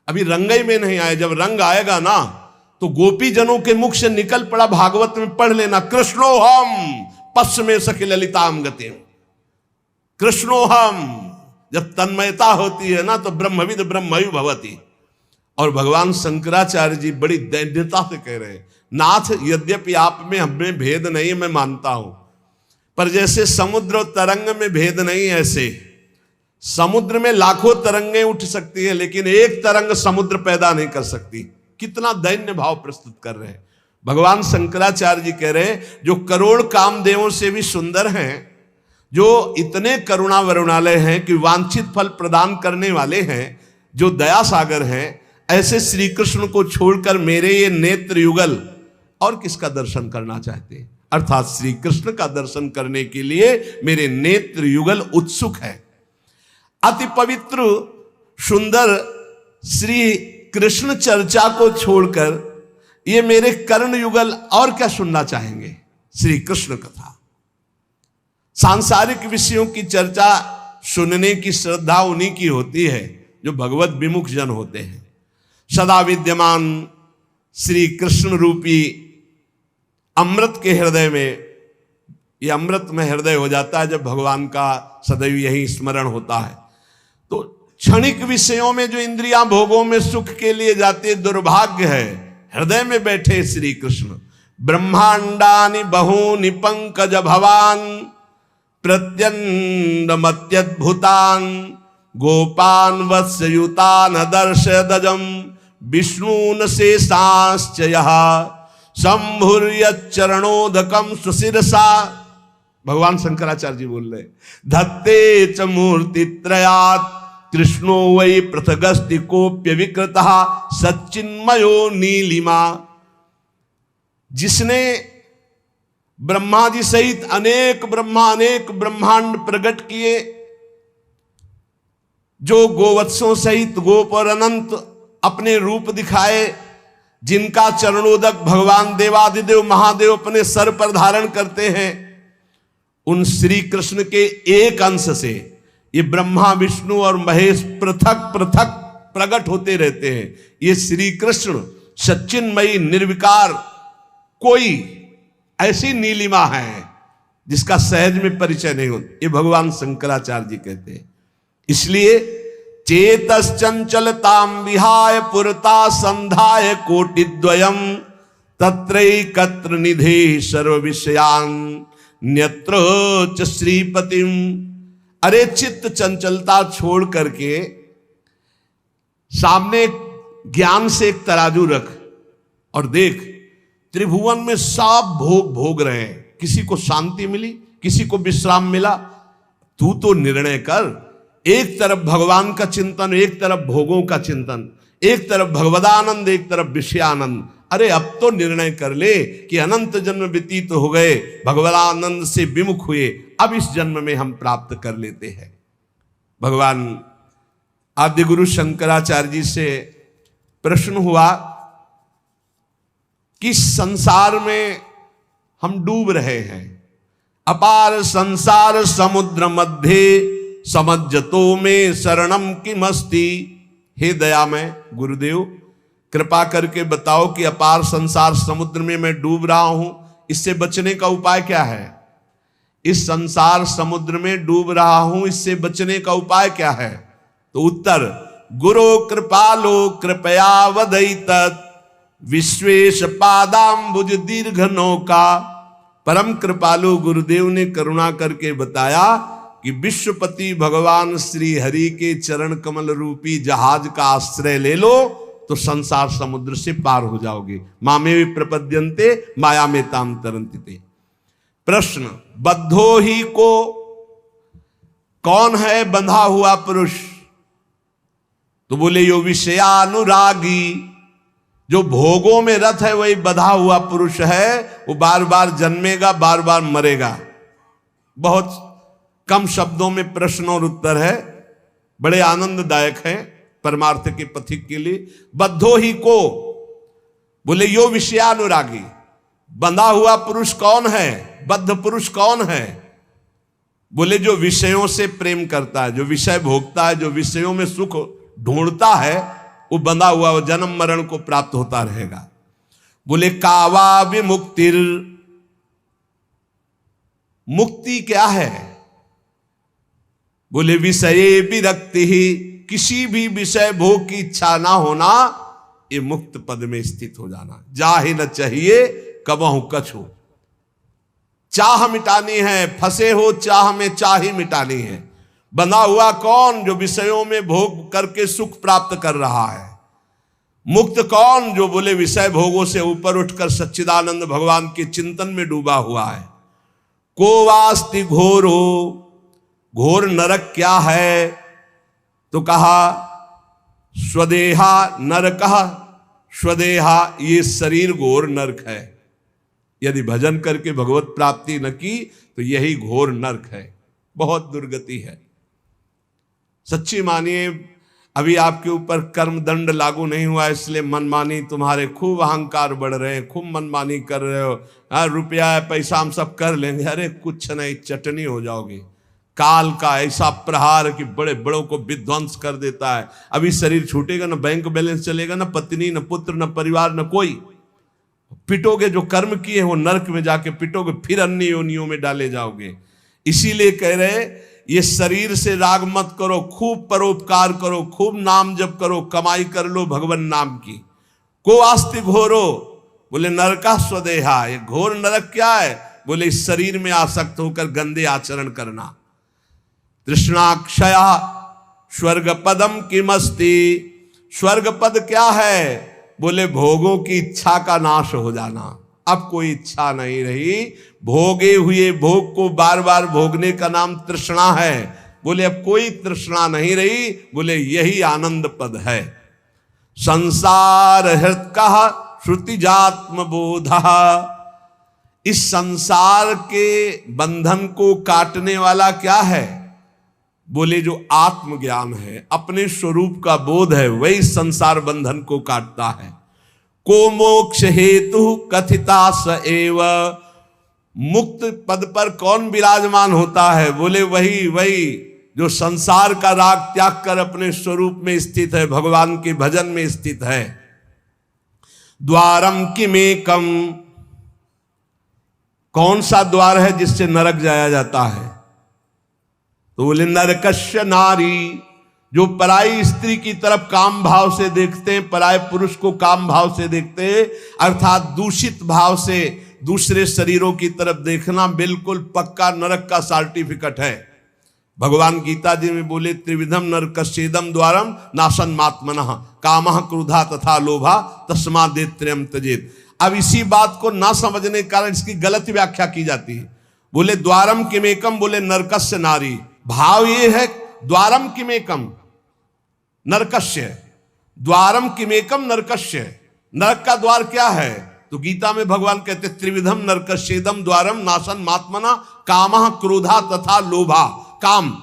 अभी रंगई में नहीं आए। जब रंग आएगा ना तो गोपी जनों के मुख से निकल पड़ा, भागवत में पढ़ लेना, कृष्णो हम पश्चिमे सखी ललिताम गति। कृष्णो हम, जब तन्मयता होती है ना तो ब्रह्मविद ब्रह्मयु भवति। और भगवान शंकराचार्य जी बड़ी दैन्यता से कह रहे हैं, नाथ यद्यपि आप में हमें भेद नहीं, मैं मानता हूं, पर जैसे समुद्र और तरंग में भेद नहीं, ऐसे समुद्र में लाखों तरंगें उठ सकती है, लेकिन एक तरंग समुद्र पैदा नहीं कर सकती। कितना दैन्य भाव प्रस्तुत कर रहे हैं भगवान शंकराचार्य जी। कह रहे हैं जो करोड़ कामदेवों से भी सुंदर हैं, जो इतने करुणा वरुणालय हैं कि वांछित फल प्रदान करने वाले हैं, जो दया सागर हैं, ऐसे श्री कृष्ण को छोड़कर मेरे ये नेत्र युगल और किसका दर्शन करना चाहते हैं? अर्थात श्री कृष्ण का दर्शन करने के लिए मेरे नेत्र युगल उत्सुक है। अति पवित्र सुंदर श्री कृष्ण चर्चा को छोड़कर ये मेरे कर्ण युगल और क्या सुनना चाहेंगे? श्री कृष्ण कथा, सांसारिक विषयों की चर्चा सुनने की श्रद्धा उन्हीं की होती है जो भगवत विमुख जन होते हैं। सदा विद्यमान श्री कृष्ण रूपी अमृत के हृदय में, ये अमृत में हृदय हो जाता है जब भगवान का सदैव यही स्मरण होता है। तो क्षणिक विषयों में जो इंद्रियां भोगों में सुख के लिए जाते, दुर्भाग्य है हृदय में बैठे श्री कृष्ण। ब्रह्मांडानि बहूनि पंकज भवान प्रत्यंडमत्यद्भुतान गोपान वत्सयुतान दर्श दजम विष्णून शेषांश्च यः शंभुर्यच्चरणोदकम सुशिरसा। भगवान शंकराचार्य जी बोल रहे, धत्ते च मूर्ति त्रयात् कृष्णो वै पृथगस्ति कोप्य विकृतः सच्चिन्मयो नीलिमा। जिसने ब्रह्मा जी सहित अनेक ब्रह्मांड प्रकट किए, जो गोवत्सों सहित गोप और अनंत अपने रूप दिखाए, जिनका चरणोदक भगवान देवादिदेव महादेव अपने सर पर धारण करते हैं, उन श्री कृष्ण के एक अंश से ये ब्रह्मा विष्णु और महेश पृथक पृथक प्रकट होते रहते हैं। ये श्री कृष्ण सच्चिन्मयी निर्विकार कोई ऐसी नीलिमा है जिसका सहज में परिचय नहीं होता, ये भगवान शंकराचार्य जी कहते हैं। इसलिए चेतश्चंचलतां विहाय पुरता संधाय कोटिद्वयम् तत्रैकत्र निधे सर्व विषयान् न्यत्र च श्रीपतिम। अरे चित्त चंचलता छोड़ करके सामने ज्ञान से एक तराजू रख और देख, त्रिभुवन में सब भोग भोग रहे हैं, किसी को शांति मिली, किसी को विश्राम मिला। तू तो निर्णय कर, एक तरफ भगवान का चिंतन, एक तरफ भोगों का चिंतन, एक तरफ भगवदानंद, एक तरफ विषयानंद। अरे अब तो निर्णय कर ले कि अनंत जन्म व्यतीत हो गए, भगवदानंद से विमुख हुए, अब इस जन्म में हम प्राप्त कर लेते हैं। भगवान आदि गुरु शंकराचार्य जी से प्रश्न हुआ कि संसार में हम डूब रहे हैं, अपार संसार समुद्र मध्य समज्जतो में शरणम किमस्ति। हे दयामय गुरुदेव, कृपा करके बताओ कि अपार संसार समुद्र में मैं डूब रहा हूं, इससे बचने का उपाय क्या है? इस संसार समुद्र में डूब रहा हूं, इससे बचने का उपाय क्या है? तो उत्तर, गुरु कृपालो कृपया वदइत विश्वेश पादाम्बुज दीर्घ नौका। परम कृपालु गुरुदेव ने करुणा करके बताया कि विश्वपति भगवान श्री हरि के चरण कमल रूपी जहाज का आश्रय ले लो तो संसार समुद्र से पार हो जाओगे। मामे प्रपद्यन्ते माया में ताम तरन्ति ते। प्रश्न, बद्धो ही को कौन है बंधा हुआ पुरुष? तो बोले यो विषयानुरागी, जो भोगों में रत है वही बंधा हुआ पुरुष है। वो बार बार जन्मेगा, बार बार मरेगा। बहुत कम शब्दों में प्रश्न और उत्तर है, बड़े आनंददायक है परमार्थ के पथिक के लिए। बद्धो ही को, बोले यो विषयानुरागी, बंधा हुआ पुरुष कौन है? बद्ध पुरुष कौन है? बोले जो विषयों से प्रेम करता है, जो विषय भोगता है, जो विषयों में सुख ढूंढता है, वो बंधा हुआ, वो जन्म मरण को प्राप्त होता रहेगा। बोले कावा विमुक्तिर, मुक्ति क्या है? बोले विषये विरक्ति ही, किसी भी विषय भोग की इच्छा ना होना, ये मुक्त पद में स्थित हो जाना। जाहि न चाहिए कबहु कछु, चाह मिटानी है, फंसे हो चाह में चाह ही मिटानी है। बंधा हुआ कौन? जो विषयों में भोग करके सुख प्राप्त कर रहा है। मुक्त कौन? जो बोले विषय भोगों से ऊपर उठकर सच्चिदानंद भगवान के चिंतन में डूबा हुआ है। को वास्ति घोरो, घोर नरक क्या है? तो कहा स्वदेहा नरकः, स्वदेहा ये शरीर घोर नरक है। यदि भजन करके भगवत प्राप्ति न की तो यही घोर नरक है, बहुत दुर्गति है। सच्ची मानिए, अभी आपके ऊपर कर्म दंड लागू नहीं हुआ, इसलिए मनमानी तुम्हारे खूब अहंकार बढ़ रहे हैं, खूब मनमानी कर रहे हो। रुपया है, पैसा हम सब कर लेंगे। अरे कुछ नहीं, चटनी हो जाओगे। काल का ऐसा प्रहार कि बड़े बड़ों को विध्वंस कर देता है। अभी शरीर छूटेगा, ना बैंक बैलेंस चलेगा, ना पत्नी, न पुत्र, न परिवार, न कोई। पिटोगे, जो कर्म किए वो नरक में जाके पिटोगे, फिर अन्य योनियों में डाले जाओगे। इसीलिए कह रहे ये शरीर से राग मत करो, खूब परोपकार करो, खूब नाम जप करो, कमाई कर लो भगवान नाम की। को आस्ति घोरो, बोले नरका स्वदेहा। ये घोर नरक क्या है? बोले इस शरीर में आसक्त होकर गंदे आचरण करना। तृष्णाक्षया स्वर्ग पदम किमस्ति। स्वर्ग पद क्या है? बोले भोगों की इच्छा का नाश हो जाना। अब कोई इच्छा नहीं रही, भोगे हुए भोग को बार बार भोगने का नाम तृष्णा है। बोले अब कोई तृष्णा नहीं रही, बोले यही आनंद पद है। संसार हृत कहा श्रुतिजात्म बोध। इस संसार के बंधन को काटने वाला क्या है? बोले जो आत्मज्ञान है, अपने स्वरूप का बोध है, वही संसार बंधन को काटता है। को मोक्ष हेतु कथिता स एव। मुक्त पद पर कौन विराजमान होता है? बोले वही जो संसार का राग त्याग कर अपने स्वरूप में स्थित है, भगवान के भजन में स्थित है। द्वारम किमेकम। कौन सा द्वार है जिससे नरक जाया जाता है? तो बोले नरकस्य नारी। जो पराई स्त्री की तरफ काम भाव से देखते हैं, पराय पुरुष को काम भाव से देखते हैं, अर्थात दूषित भाव से दूसरे शरीरों की तरफ देखना, बिल्कुल पक्का नरक का सर्टिफिकेट है। भगवान गीता जी में बोले त्रिविधम नरकस्येदम द्वारम नाशनमात्मनः कामः क्रोधा तथा लोभा तस्मादेत्रयम् त्यजेत्। अब इसी बात को ना समझने के कारण इसकी गलत व्याख्या की जाती है। बोले द्वारम किमेकम, बोले नरकस्य नारी। भाव ये है द्वारम किमेकम नरकस्य, द्वारम किमेकम नरकस्य। नरक का द्वार क्या है? तो गीता में भगवान कहते त्रिविधम नरकस्येदम द्वारम नाशनमात्मना कामः क्रोधा तथा लोभा। काम,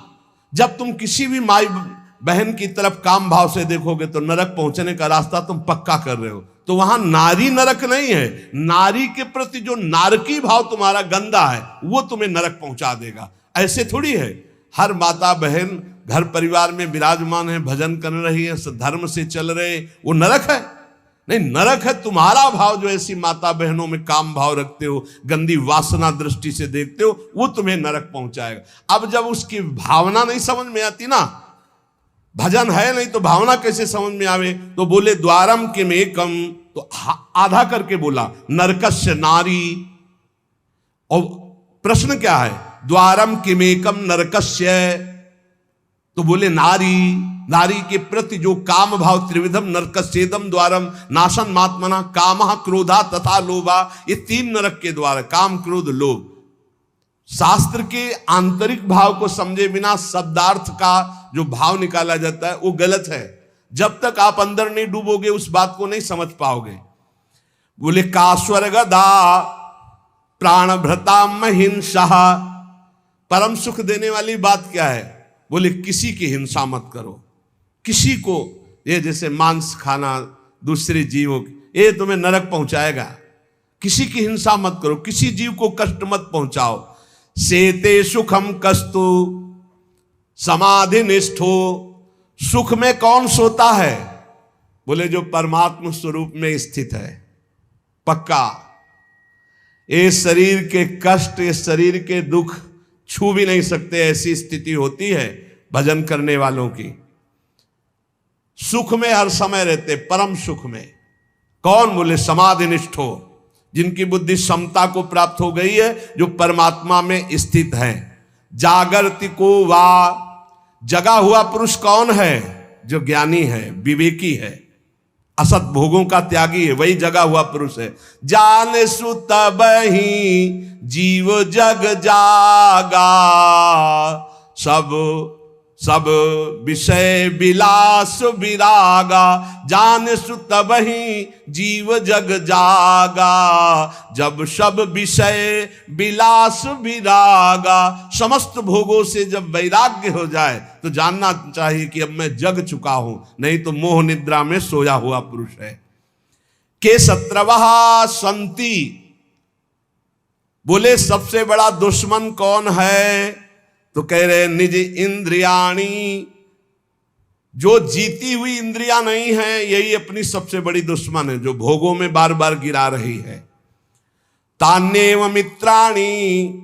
जब तुम किसी भी माई बहन की तरफ काम भाव से देखोगे तो नरक पहुंचने का रास्ता तुम पक्का कर रहे हो। तो वहां नारी नरक नहीं है, नारी के प्रति जो नारकी भाव तुम्हारा गंदा है वो तुम्हें नरक पहुंचा देगा। ऐसे थोड़ी है। हर माता बहन घर परिवार में विराजमान है, भजन कर रही है, धर्म से चल रहे, वो नरक है? नहीं, नरक है तुम्हारा भाव जो ऐसी माता बहनों में काम भाव रखते हो, गंदी वासना दृष्टि से देखते हो, वो तुम्हें नरक पहुंचाएगा। अब जब उसकी भावना नहीं समझ में आती ना, भजन है नहीं तो भावना कैसे समझ में आवे? तो बोले द्वारम किमेकम, तो आधा करके बोला नरकस्य नारी। और प्रश्न क्या है? द्वारम किमेकम नरकस्य। तो बोले नारी, नारी के प्रति जो काम भाव, त्रिविधम नरकस्येदम द्वारम नाशनमात्मना कामः क्रोधा तथा लोभा। ये तीन नरक के द्वार, काम क्रोध लोभ। शास्त्र के आंतरिक भाव को समझे बिना शब्दार्थ का जो भाव निकाला जाता है वो गलत है। जब तक आप अंदर नहीं डूबोगे उस बात को नहीं समझ पाओगे। बोले का स्वर्गदा प्राणभृता महिंसा। परम सुख देने वाली बात क्या है? बोले किसी की हिंसा मत करो। किसी को, ये जैसे मांस खाना दूसरे जीवों, ये तुम्हें नरक पहुंचाएगा। किसी की हिंसा मत करो, किसी जीव को कष्ट मत पहुंचाओ। सेते सुखम कस्तु समाधि निष्ठो। सुख में कौन सोता है? बोले जो परमात्मा स्वरूप में स्थित है, पक्का। ये शरीर के कष्ट, ये शरीर के दुख छू भी नहीं सकते, ऐसी स्थिति होती है भजन करने वालों की। सुख में हर समय रहते, परम सुख में। कौन? बोले समाधि निष्ठो, जिनकी बुद्धि समता को प्राप्त हो गई है, जो परमात्मा में स्थित है। जागृति को वा। जगा हुआ पुरुष कौन है? जो ज्ञानी है, विवेकी है, असत भोगों का त्यागी है, वही जगा हुआ पुरुष है। जान सुत बही जीव जग जागा, सब सब विषय विलास विरागा, जान सुतबहि जीव जग जागा। जब सब विषय विलास विरागा, समस्त भोगों से जब वैराग्य हो जाए तो जानना चाहिए कि अब मैं जग चुका हूं, नहीं तो मोह निद्रा में सोया हुआ पुरुष है। के शत्रवः संति, बोले सबसे बड़ा दुश्मन कौन है? तो कह रहे निज इंद्रियाणी, जो जीती हुई इंद्रियां नहीं है यही अपनी सबसे बड़ी दुश्मन है, जो भोगों में बार बार गिरा रही है। तान्येव मित्राणी,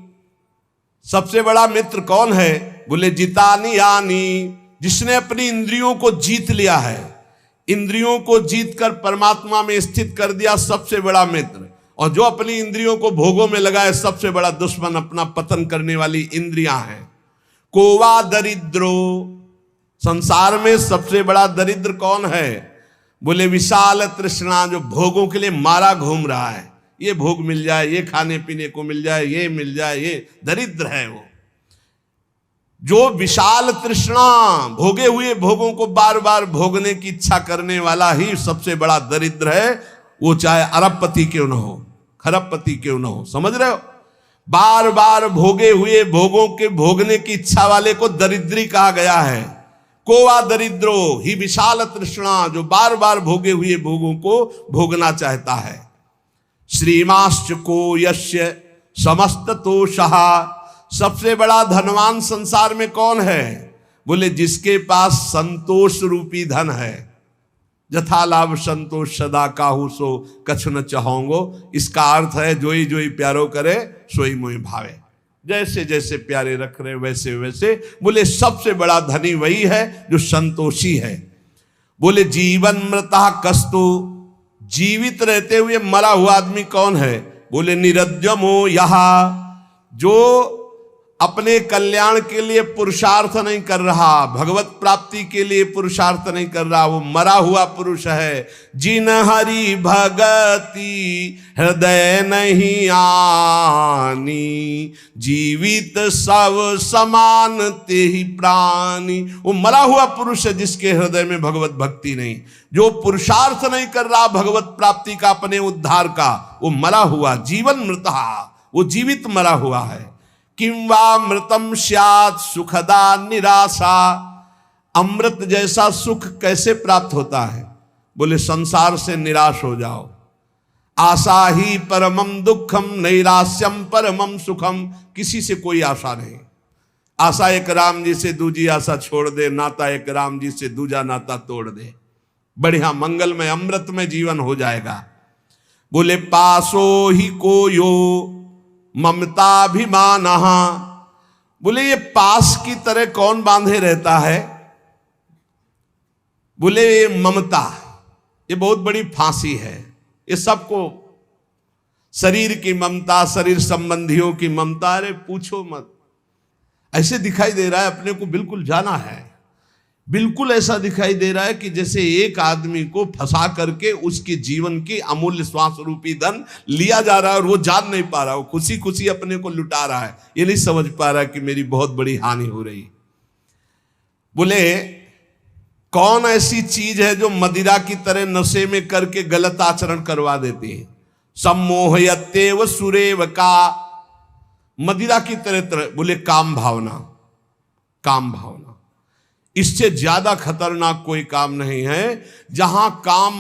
सबसे बड़ा मित्र कौन है? बोले जितानी यानी, जिसने अपनी इंद्रियों को जीत लिया है, इंद्रियों को जीत कर परमात्मा में स्थित कर दिया, सबसे बड़ा मित्र। और जो अपनी इंद्रियों को भोगों में लगाए, सबसे बड़ा दुश्मन अपना पतन करने वाली इंद्रियां हैं। कोवा दरिद्रो, संसार में सबसे बड़ा दरिद्र कौन है? बोले विशाल तृष्णा, जो भोगों के लिए मारा घूम रहा है, ये भोग मिल जाए, ये खाने पीने को मिल जाए, ये मिल जाए, ये दरिद्र है वो। जो विशाल तृष्णा, भोगे हुए भोगों को बार बार भोगने की इच्छा करने वाला ही सबसे बड़ा दरिद्र है। वो चाहे अरबपति क्यों न हो, खरबपति क्यों न हो, समझ रहे हो? बार बार भोगे हुए भोगों के भोगने की इच्छा वाले को दरिद्री कहा गया है। कोवा दरिद्रो ही विशाल तृष्णा, जो बार बार भोगे हुए भोगों को भोगना चाहता है। श्रीमाश्च को यस्य समस्त तोषः, सबसे बड़ा धनवान संसार में कौन है? बोले जिसके पास संतोष रूपी धन है। जथा लाभ संतोष सदा काहू सो कछु न चाहोंगो, इसका अर्थ है जोई जोई प्यारो करे सोई मोहि भावे, जैसे जैसे प्यारे रख रहे वैसे वैसे। बोले सबसे बड़ा धनी वही है जो संतोषी है। बोले जीवन मृता कस्तु, जीवित रहते हुए मरा हुआ आदमी कौन है? बोले निरद्यमो यहा, जो अपने कल्याण के लिए पुरुषार्थ नहीं कर रहा, भगवत प्राप्ति के लिए पुरुषार्थ नहीं कर रहा, वो मरा हुआ पुरुष है। जिन हरि भगति हृदय नहीं आनी, जीवित सब समान ते ही प्राणी। वो मरा हुआ पुरुष है जिसके हृदय में भगवत भक्ति नहीं, जो पुरुषार्थ नहीं कर रहा भगवत प्राप्ति का, अपने उद्धार का, वो मरा हुआ। जीवन मृता, वो जीवित मरा हुआ है। किं वा मृतम स्यात् सुखदा निराशा, अमृत जैसा सुख कैसे प्राप्त होता है? बोले संसार से निराश हो जाओ। आशा ही परमम दुखम नैराश्यम परमम सुखम, किसी से कोई आशा नहीं। आशा एक राम जी से दूजी आशा छोड़ दे, नाता एक राम जी से दूजा नाता तोड़ दे, बढ़िया मंगल में अमृत में जीवन हो जाएगा। बोले पासो ही कोयो ममताभिमान, बोले ये पास की तरह कौन बांधे रहता है? बोले ये ममता, ये बहुत बड़ी फांसी है। ये सबको शरीर की ममता, शरीर संबंधियों की ममता, अरे पूछो मत। ऐसे दिखाई दे रहा है अपने को बिल्कुल जाना है, बिल्कुल ऐसा दिखाई दे रहा है कि जैसे एक आदमी को फंसा करके उसके जीवन की अमूल्य श्वास रूपी धन लिया जा रहा है और वो जान नहीं पा रहा, वो खुशी खुशी अपने को लुटा रहा है। ये नहीं समझ पा रहा कि मेरी बहुत बड़ी हानि हो रही। बोले कौन ऐसी चीज है जो मदिरा की तरह नशे में करके गलत आचरण करवा देती है? सम्मोहयत्येव सुरेव का, मदिरा की तरह। बोले काम भावना, काम भावना, इससे ज्यादा खतरनाक कोई काम नहीं है। जहां काम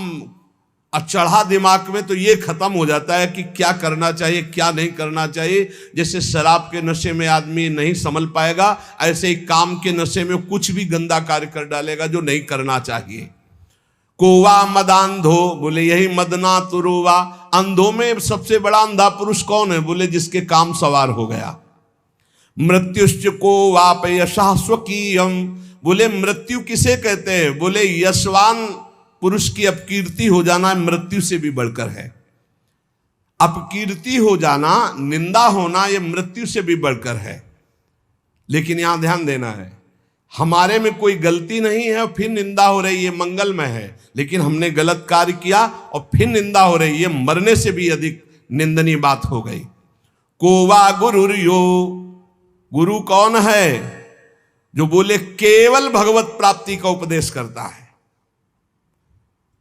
चढ़ा दिमाग में तो ये खत्म हो जाता है कि क्या करना चाहिए क्या नहीं करना चाहिए। जैसे शराब के नशे में आदमी नहीं संभल पाएगा, ऐसे ही काम के नशे में कुछ भी गंदा कार्य कर डालेगा जो नहीं करना चाहिए। कोवा मदांधो, बोले यही मदना तुरुवा, अंधों में सबसे बड़ा अंधा पुरुष कौन है? बोले जिसके काम सवार हो गया। मृत्युश्च को वाप यशः स्वकीयम, बोले मृत्यु किसे कहते हैं? बोले यशवान पुरुष की अपकीर्ति हो जाना मृत्यु से भी बढ़कर है। अपकीर्ति हो जाना, निंदा होना, यह मृत्यु से भी बढ़कर है। लेकिन यहां ध्यान देना है, हमारे में कोई गलती नहीं है और फिर निंदा हो रही है, मंगलमय है। लेकिन हमने गलत कार्य किया और फिर निंदा हो रही है, मरने से भी अधिक निंदनीय बात हो गई। कोवा गुरुर्यो, गुरु कौन है? जो बोले केवल भगवत प्राप्ति का उपदेश करता है,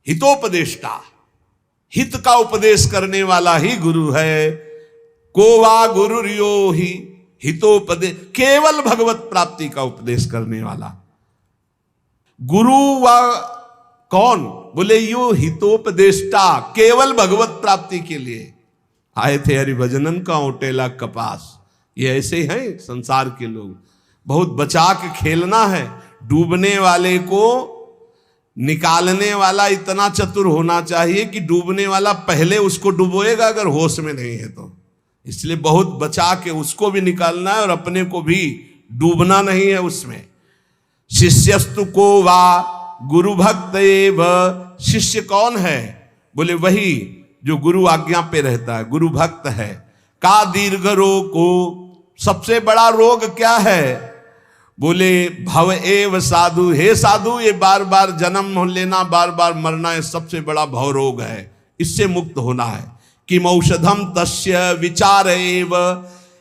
हितोपदेष्टा, हित का उपदेश करने वाला ही गुरु है। को वा गुरुर्यो ही हितोपदेश, केवल भगवत प्राप्ति का उपदेश करने वाला गुरु वा कौन? बोले यो हितोपदेष्टा, केवल भगवत प्राप्ति के लिए आए थे हरिभजनन का ओटेला कपास। ये ऐसे ही हैं संसार के लोग, बहुत बचा के खेलना है। डूबने वाले को निकालने वाला इतना चतुर होना चाहिए कि डूबने वाला पहले उसको डुबोएगा अगर होश में नहीं है तो। इसलिए बहुत बचा के उसको भी निकालना है और अपने को भी डूबना नहीं है उसमें। शिष्यस्तु को वा गुरु भक्त एव, शिष्य कौन है? बोले वही जो गुरु आज्ञा पे रहता है, गुरु भक्त है। का दीर्घ रोग को, सबसे बड़ा रोग क्या है? बोले भव एव साधु, हे साधु ये बार बार जन्म लेना, बार बार मरना, ये सबसे बड़ा भव रोग है, इससे मुक्त होना है। किम औषधम तस्य विचार एव,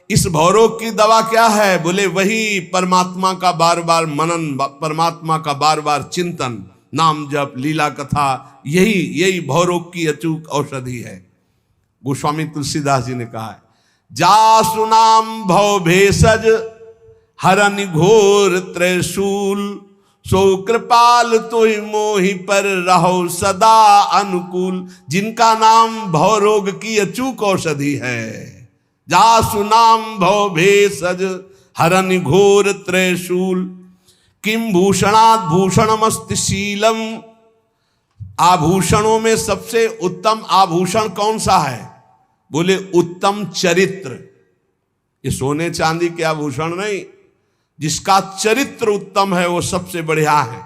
इस भवरोग की दवा क्या है? बोले वही परमात्मा का बार बार मनन, परमात्मा का बार बार चिंतन, नाम जप, लीला कथा, यही भवरोग की अचूक औषधि है। गोस्वामी तुलसीदास जी ने कहा है, जा सुनाम भव भेषज हरन घोर त्रिशूल, सो कृपाल तोहि मोहि पर रहो सदा अनुकूल। जिनका नाम भवरोग की अचूक औषधि है। जा सुनाम भव भेषज हरन घोर त्रिशूल, किम भूषणात् भूषणमस्ति शीलम, आभूषणों में सबसे उत्तम आभूषण कौन सा है? बोले उत्तम चरित्र। ये सोने चांदी के आभूषण नहीं, जिसका चरित्र उत्तम है वो सबसे बढ़िया है।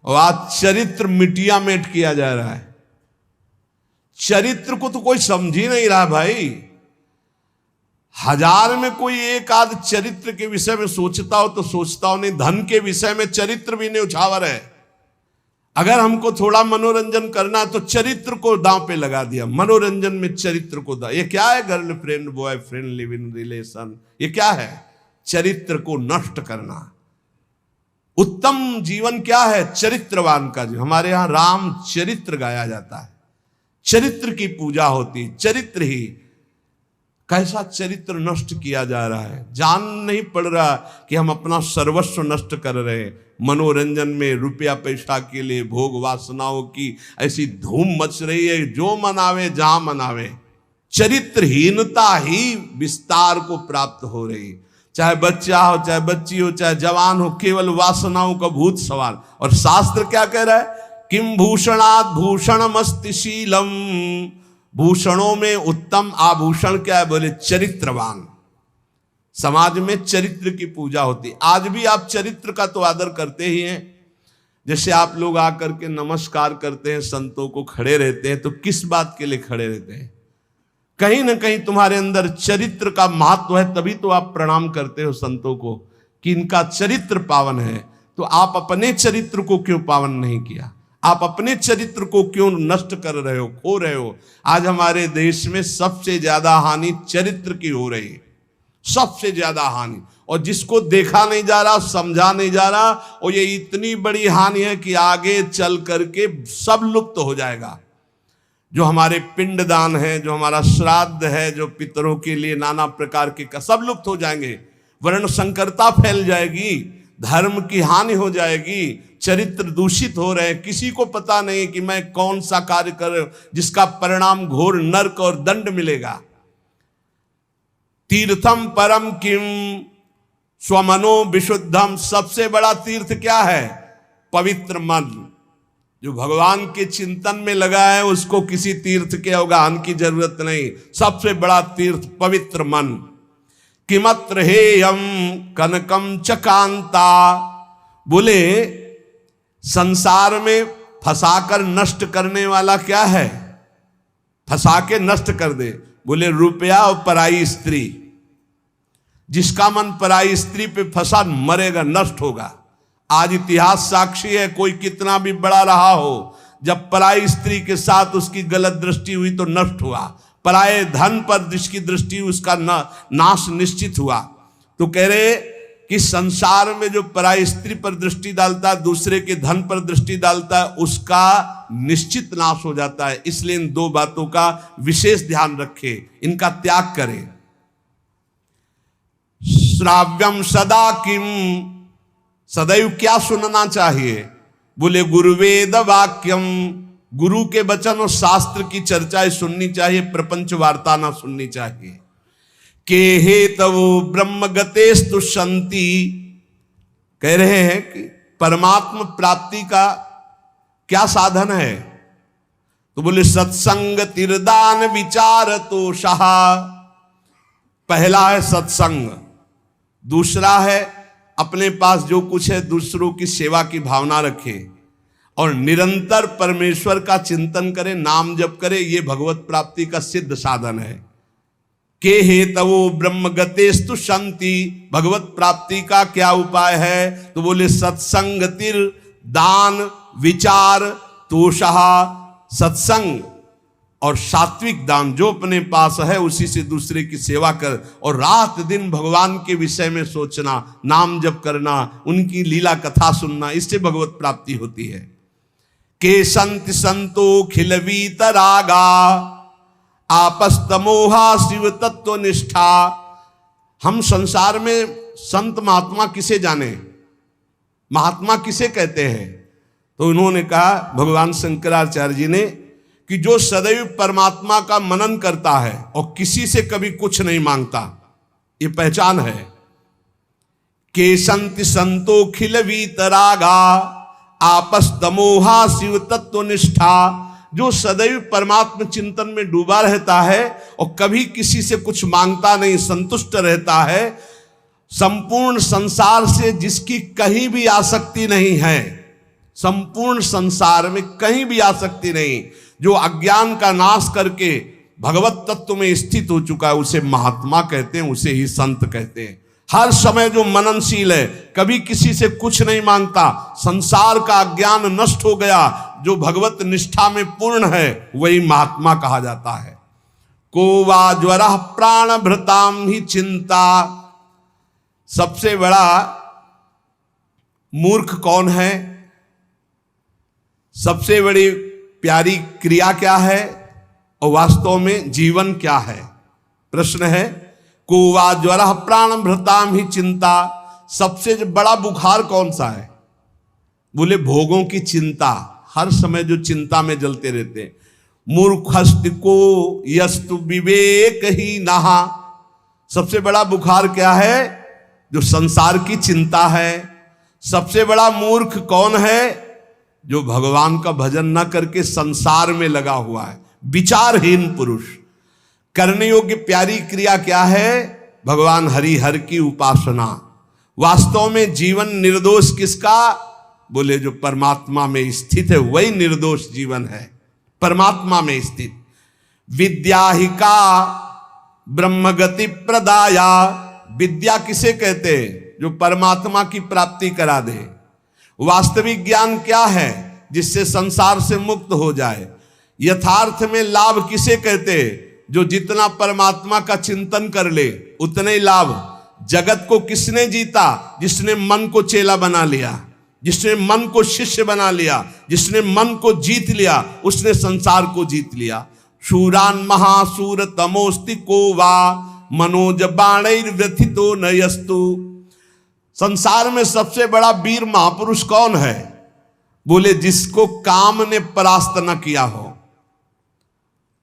और आज चरित्र मिटिया मेट किया जा रहा है। चरित्र को तो कोई समझ ही नहीं रहा भाई। हजार में कोई एक आध चरित्र के विषय में सोचता हो तो सोचता हो, नहीं धन के विषय में चरित्र भी नहीं उछावर है। अगर हमको थोड़ा मनोरंजन करना है तो चरित्र को दांव पे लगा दिया, मनोरंजन में चरित्र को ये क्या है? Girlfriend boyfriend live in relation, ये क्या है? चरित्र को नष्ट करना। उत्तम जीवन क्या है? चरित्रवान का जीवन। हमारे यहां राम चरित्र गाया जाता है, चरित्र की पूजा होती, चरित्र ही। कैसा चरित्र नष्ट किया जा रहा है, जान नहीं पड़ रहा कि हम अपना सर्वस्व नष्ट कर रहे हैं। मनोरंजन में रुपया पैसा के लिए भोग वासनाओं की ऐसी धूम मच रही है, जो मनावे जहां मनावे। चरित्रहीनता ही विस्तार को प्राप्त हो रही, चाहे बच्चा हो, चाहे बच्ची हो, चाहे जवान हो, केवल वासनाओं का भूत सवाल। और शास्त्र क्या कह रहा है? किम भूषणात् भूषणमस्ति शीलम, भूषणों में उत्तम आभूषण क्या है? बोले चरित्रवान। समाज में चरित्र की पूजा होती। आज भी आप चरित्र का तो आदर करते ही हैं। जैसे आप लोग आकर के नमस्कार करते हैं संतों को, खड़े रहते हैं, तो किस बात के लिए खड़े रहते हैं? कहीं ना कहीं तुम्हारे अंदर चरित्र का महत्व है, तभी तो आप प्रणाम करते हो संतों को कि इनका चरित्र पावन है। तो आप अपने चरित्र को क्यों पावन नहीं किया? आप अपने चरित्र को क्यों नष्ट कर रहे हो, खो रहे हो? आज हमारे देश में सबसे ज्यादा हानि चरित्र की हो रही है, सबसे ज्यादा हानि। और जिसको देखा नहीं जा रहा, समझा नहीं जा रहा, और ये इतनी बड़ी हानि है कि आगे चल करके सब लुप्त हो जाएगा। जो हमारे पिंडदान है, जो हमारा श्राद्ध है, जो पितरों के लिए नाना प्रकार के सब लुप्त हो जाएंगे। वर्ण संकरता फैल जाएगी, धर्म की हानि हो जाएगी, चरित्र दूषित हो रहे हैं। किसी को पता नहीं कि मैं कौन सा कार्य कर रहा हूं जिसका परिणाम घोर नरक और दंड मिलेगा। तीर्थम परम किम स्वमनो विशुद्धम, सबसे बड़ा तीर्थ क्या है? पवित्र मन। जो भगवान के चिंतन में लगा है उसको किसी तीर्थ के अवगाहन की जरूरत नहीं। सबसे बड़ा तीर्थ पवित्र मन। किमत्र हेयम कनकम चकांता, बोले संसार में फंसाकर नष्ट करने वाला क्या है? फंसा के नष्ट कर दे। बोले रुपया और पराई स्त्री। जिसका मन पराई स्त्री पे फंसा मरेगा, नष्ट होगा। आज इतिहास साक्षी है, कोई कितना भी बड़ा रहा हो, जब पराई स्त्री के साथ उसकी गलत दृष्टि हुई तो नष्ट हुआ। पराये धन पर जिसकी दृष्टि, उसका नाश निश्चित हुआ। तो कह रहे कि संसार में जो पराई स्त्री पर दृष्टि डालता है, दूसरे के धन पर दृष्टि डालता है, उसका निश्चित नाश हो जाता है। इसलिए इन दो बातों का विशेष ध्यान रखें, इनका त्याग करें। श्राव्यम सदा किम, सदैव क्या सुनना चाहिए? बोले गुरुवेद वाक्यम, गुरु के वचन और शास्त्र की चर्चाएं सुननी चाहिए, प्रपंच वार्ता ना सुननी चाहिए। के हेतवो ब्रह्म गतेस्तु शांति, कह रहे हैं कि परमात्म प्राप्ति का क्या साधन है? तो बोले सत्संग तिरदान विचार तो सहा। पहला है सत्संग, दूसरा है अपने पास जो कुछ है दूसरों की सेवा की भावना रखे और निरंतर परमेश्वर का चिंतन करे, नाम जप करे। ये भगवत प्राप्ति का सिद्ध साधन है। के हेतवो ब्रह्म गतेस्तु शांति, भगवत प्राप्ति का क्या उपाय है? तो बोले सत्संग तिर दान विचार तोषहा, सत्संग और सात्विक दान जो अपने पास है उसी से दूसरे की सेवा कर, और रात दिन भगवान के विषय में सोचना, नाम जप करना, उनकी लीला कथा सुनना, इससे भगवत प्राप्ति होती है। के संत संतो खिलवीत रागा आपस्तमोहा शिव तत्व निष्ठा। हम संसार में संत महात्मा किसे जाने, महात्मा किसे कहते हैं? तो उन्होंने कहा, भगवान शंकराचार्य जी ने, कि जो सदैव परमात्मा का मनन करता है और किसी से कभी कुछ नहीं मांगता, ये पहचान है। के संत संतो खिलवीत रागा आपस्तमोहा शिव तत्व निष्ठा, जो सदैव परमात्मा चिंतन में डूबा रहता है और कभी किसी से कुछ मांगता नहीं, संतुष्ट रहता है, संपूर्ण संसार से जिसकी कहीं भी आसक्ति नहीं है, संपूर्ण संसार में कहीं भी आसक्ति नहीं, जो अज्ञान का नाश करके भगवत तत्व में स्थित हो चुका है, उसे महात्मा कहते हैं, उसे ही संत कहते हैं। हर समय जो मननशील है, कभी किसी से कुछ नहीं मांगता, संसार का अज्ञान नष्ट हो गया, जो भगवत निष्ठा में पूर्ण है, वही महात्मा कहा जाता है। को वा ज्वरा प्राण भृताम ही चिंता, सबसे बड़ा मूर्ख कौन है? सबसे बड़ी प्यारी क्रिया क्या है और वास्तव में जीवन क्या है? प्रश्न है। को वा ज्वरा प्राण भृताम ही चिंता, सबसे बड़ा बुखार कौन सा है? बोले भोगों की चिंता, हर समय जो चिंता में जलते रहते हैं। मूर्खस्त को यस्तु विवेक ही नहा, सबसे बड़ा बुखार क्या है? जो संसार की चिंता है। सबसे बड़ा मूर्ख कौन है? जो भगवान का भजन न करके संसार में लगा हुआ है, विचारहीन पुरुष। करने योग्य प्यारी क्रिया क्या है? भगवान हरि हर की उपासना। वास्तव में जीवन निर्दोष किसका? बोले जो परमात्मा में स्थित है, वही निर्दोष जीवन है, परमात्मा में स्थित। विद्या ही का ब्रह्म गति प्रदाया, विद्या किसे कहते हैं? जो परमात्मा की प्राप्ति करा दे। वास्तविक ज्ञान क्या है? जिससे संसार से मुक्त हो जाए। यथार्थ में लाभ किसे कहते हैं? जो जितना परमात्मा का चिंतन कर ले उतने ही लाभ। जगत को किसने जीता? जिसने मन को चेला बना लिया, जिसने मन को शिष्य बना लिया, जिसने मन को जीत लिया, उसने संसार को जीत लिया। शूरान महासूर तमोस्ति को वा मनोज बाणैर व्यथितो नयस्तु। संसार में सबसे बड़ा वीर महापुरुष कौन है? बोले जिसको काम ने परास्त न किया हो,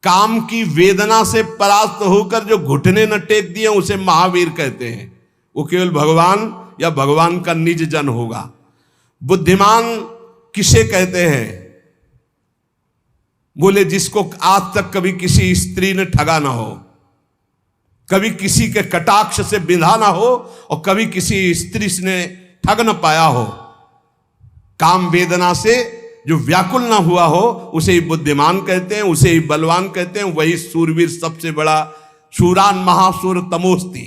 काम की वेदना से परास्त होकर जो घुटने न टेक दिए, उसे महावीर कहते हैं। वो केवल भगवान या भगवान का निज जन होगा। बुद्धिमान किसे कहते हैं? बोले जिसको आज तक कभी किसी स्त्री ने ठगा ना हो, कभी किसी के कटाक्ष से बिंधा ना हो और कभी किसी स्त्री ने ठग न पाया हो, काम वेदना से जो व्याकुल ना हुआ हो, उसे ही बुद्धिमान कहते हैं, उसे ही बलवान कहते हैं। वही सूरवीर सबसे बड़ा। शूरान महासूर तमोस्ति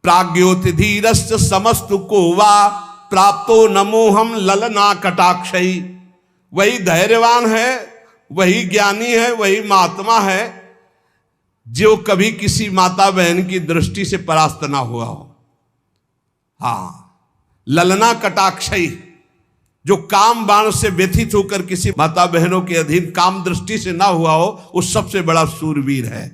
प्राज्ञोति धीरश्च समस्तु को वा प्राप्तो नमोहम ललना कटाक्षई। वही धैर्यवान है, वही ज्ञानी है, वही महात्मा है जो कभी किसी माता बहन की दृष्टि से परास्त ना हुआ हो। हाँ, ललना कटाक्षई, जो काम बाण से व्यथित होकर किसी माता बहनों के अधीन काम दृष्टि से ना हुआ हो, वो सबसे बड़ा सूरवीर है।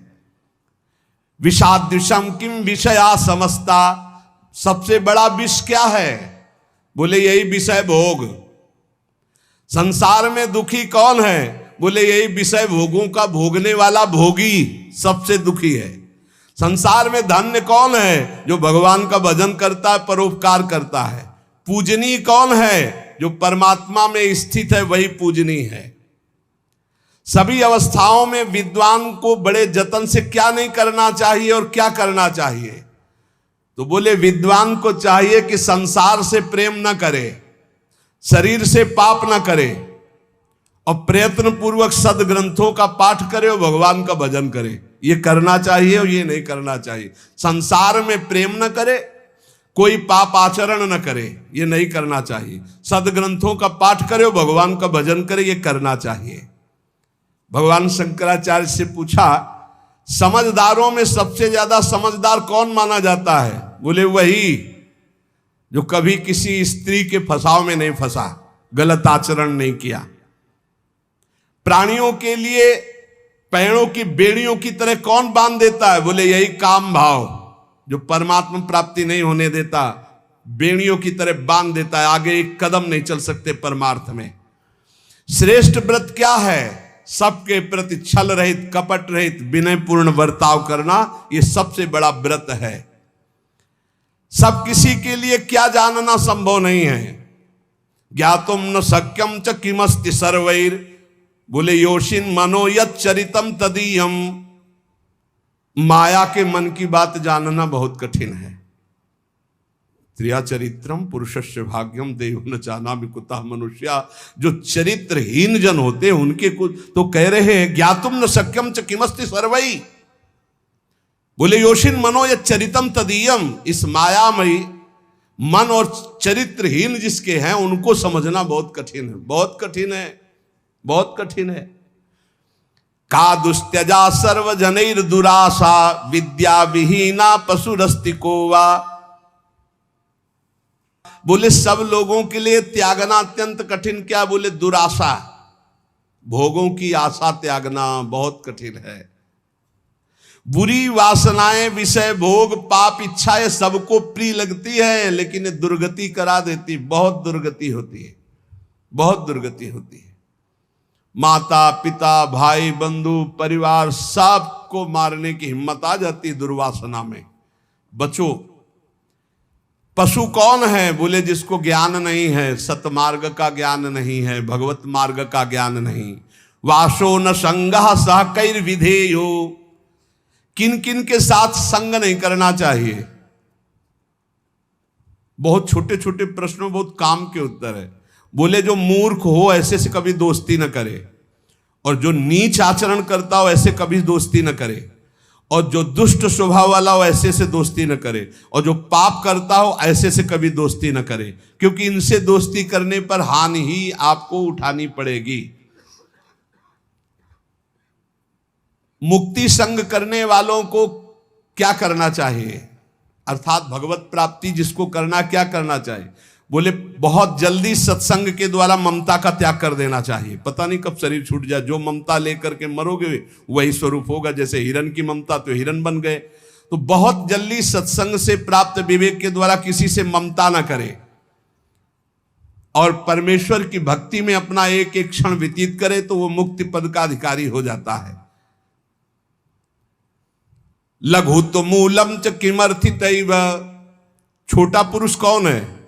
विषादृशम किम विषया समस्ता, सबसे बड़ा विष क्या है? बोले यही विषय भोग। संसार में दुखी कौन है? बोले यही विषय भोगों का भोगने वाला भोगी सबसे दुखी है। संसार में धन्य कौन है? जो भगवान का भजन करता है, परोपकार करता है। पूजनीय कौन है? जो परमात्मा में स्थित है, वही पूजनीय है। सभी अवस्थाओं में विद्वान को बड़े जतन से क्या नहीं करना चाहिए और क्या करना चाहिए? तो बोले विद्वान को चाहिए कि संसार से प्रेम न करे, शरीर से पाप न करे, और प्रयत्न पूर्वक सदग्रंथों का पाठ करे और भगवान का भजन करे। ये करना चाहिए और ये नहीं करना चाहिए। संसार में प्रेम न करे, कोई पाप आचरण न करे, ये नहीं करना चाहिए। सदग्रंथों का पाठ करे और भगवान का भजन करे, ये करना चाहिए। भगवान शंकराचार्य से पूछा, समझदारों में सबसे ज्यादा समझदार कौन माना जाता है? बोले वही जो कभी किसी स्त्री के फंसाव में नहीं फंसा, गलत आचरण नहीं किया। प्राणियों के लिए पैरों की बेड़ियों की तरह कौन बांध देता है? बोले यही काम भाव, जो परमात्मा प्राप्ति नहीं होने देता, बेड़ियों की तरह बांध देता है, आगे एक कदम नहीं चल सकते परमार्थ में। श्रेष्ठ व्रत क्या है? सबके प्रति छल रहित, कपट रहित, विनय पूर्ण बर्ताव करना, यह सबसे बड़ा व्रत है। सब किसी के लिए क्या जानना संभव नहीं है। ज्ञातुम न शक्यम च किमस्ति सर्वैर, बोले योषिन मनो यत् चरितम तदीयम। माया के मन की बात जानना बहुत कठिन है। स्त्रिया चरित्रम पुरुषस्य भाग्यम देव न जानामि कुतः मनुष्या। जो चरित्रहीन जन होते हैं उनके कुछ तो कह रहे हैं ज्ञातुम न शक्यम च किमस्ति सर्वै। बोले योषिन मनो यत् चरितम तदीयम। इस मायामयी मन और चरित्रहीन जिसके हैं उनको समझना बहुत कठिन है, बहुत कठिन है, बहुत कठिन है। का दुस्त्यजा सर्वजनैर दुराशा, विद्या विहीना पशुरस्ति कोवा। बोले सब लोगों के लिए त्यागना अत्यंत कठिन क्या? बोले दुराशा, भोगों की आशा त्यागना बहुत कठिन है। बुरी वासनाएं, विषय भोग, पाप इच्छाएं सबको प्रिय लगती है, लेकिन ये दुर्गति करा देती, बहुत दुर्गति होती है, बहुत दुर्गति होती है। माता पिता भाई बंधु परिवार सबको मारने की हिम्मत आ जाती है दुर्वासना में। बचो। पशु कौन है? बोले जिसको ज्ञान नहीं है, सतमार्ग का ज्ञान नहीं है, भगवत मार्ग का ज्ञान नहीं। वासो न संगः सह कैर विधेयो, किन किन के साथ संग नहीं करना चाहिए। बहुत छोटे छोटे प्रश्नों बहुत काम के उत्तर है। बोले जो मूर्ख हो ऐसे से कभी दोस्ती न करे, और जो नीच आचरण करता हो ऐसे कभी दोस्ती न करे, और जो दुष्ट स्वभाव वाला हो ऐसे से दोस्ती न करे, और जो पाप करता हो ऐसे से कभी दोस्ती न करे, क्योंकि इनसे दोस्ती करने पर हानि ही आपको उठानी पड़ेगी। मुक्ति संग करने वालों को क्या करना चाहिए? अर्थात भगवत प्राप्ति जिसको करना, क्या करना चाहिए? बोले बहुत जल्दी सत्संग के द्वारा ममता का त्याग कर देना चाहिए। पता नहीं कब शरीर छूट जाए, जो ममता लेकर के मरोगे वही स्वरूप होगा। जैसे हिरण की ममता तो हिरण बन गए। तो बहुत जल्दी सत्संग से प्राप्त विवेक के द्वारा किसी से ममता ना करे, और परमेश्वर की भक्ति में अपना एक एक क्षण व्यतीत करे, तो वो मुक्ति पद का अधिकारी हो जाता है। लघु तो मूलम च किमर्थितैव, छोटा पुरुष कौन है?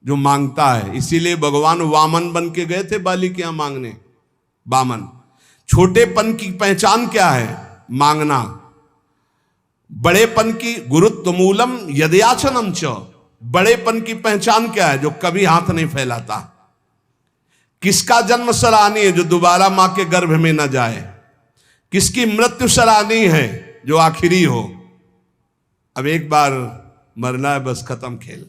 जो मांगता है। इसीलिए भगवान वामन बन के गए थे बाली के यहां मांगने। वामन। छोटेपन की पहचान क्या है? मांगना। बड़ेपन की गुरुत्व मूलम यदयाचनम च, बड़ेपन की पहचान क्या है? जो कभी हाथ नहीं फैलाता। किसका जन्म सराहनीय है? जो दोबारा मां के गर्भ में न जाए। किसकी मृत्यु सराहनीय है? जो आखिरी हो। अब एक बार मरना है, बस खत्म खेल।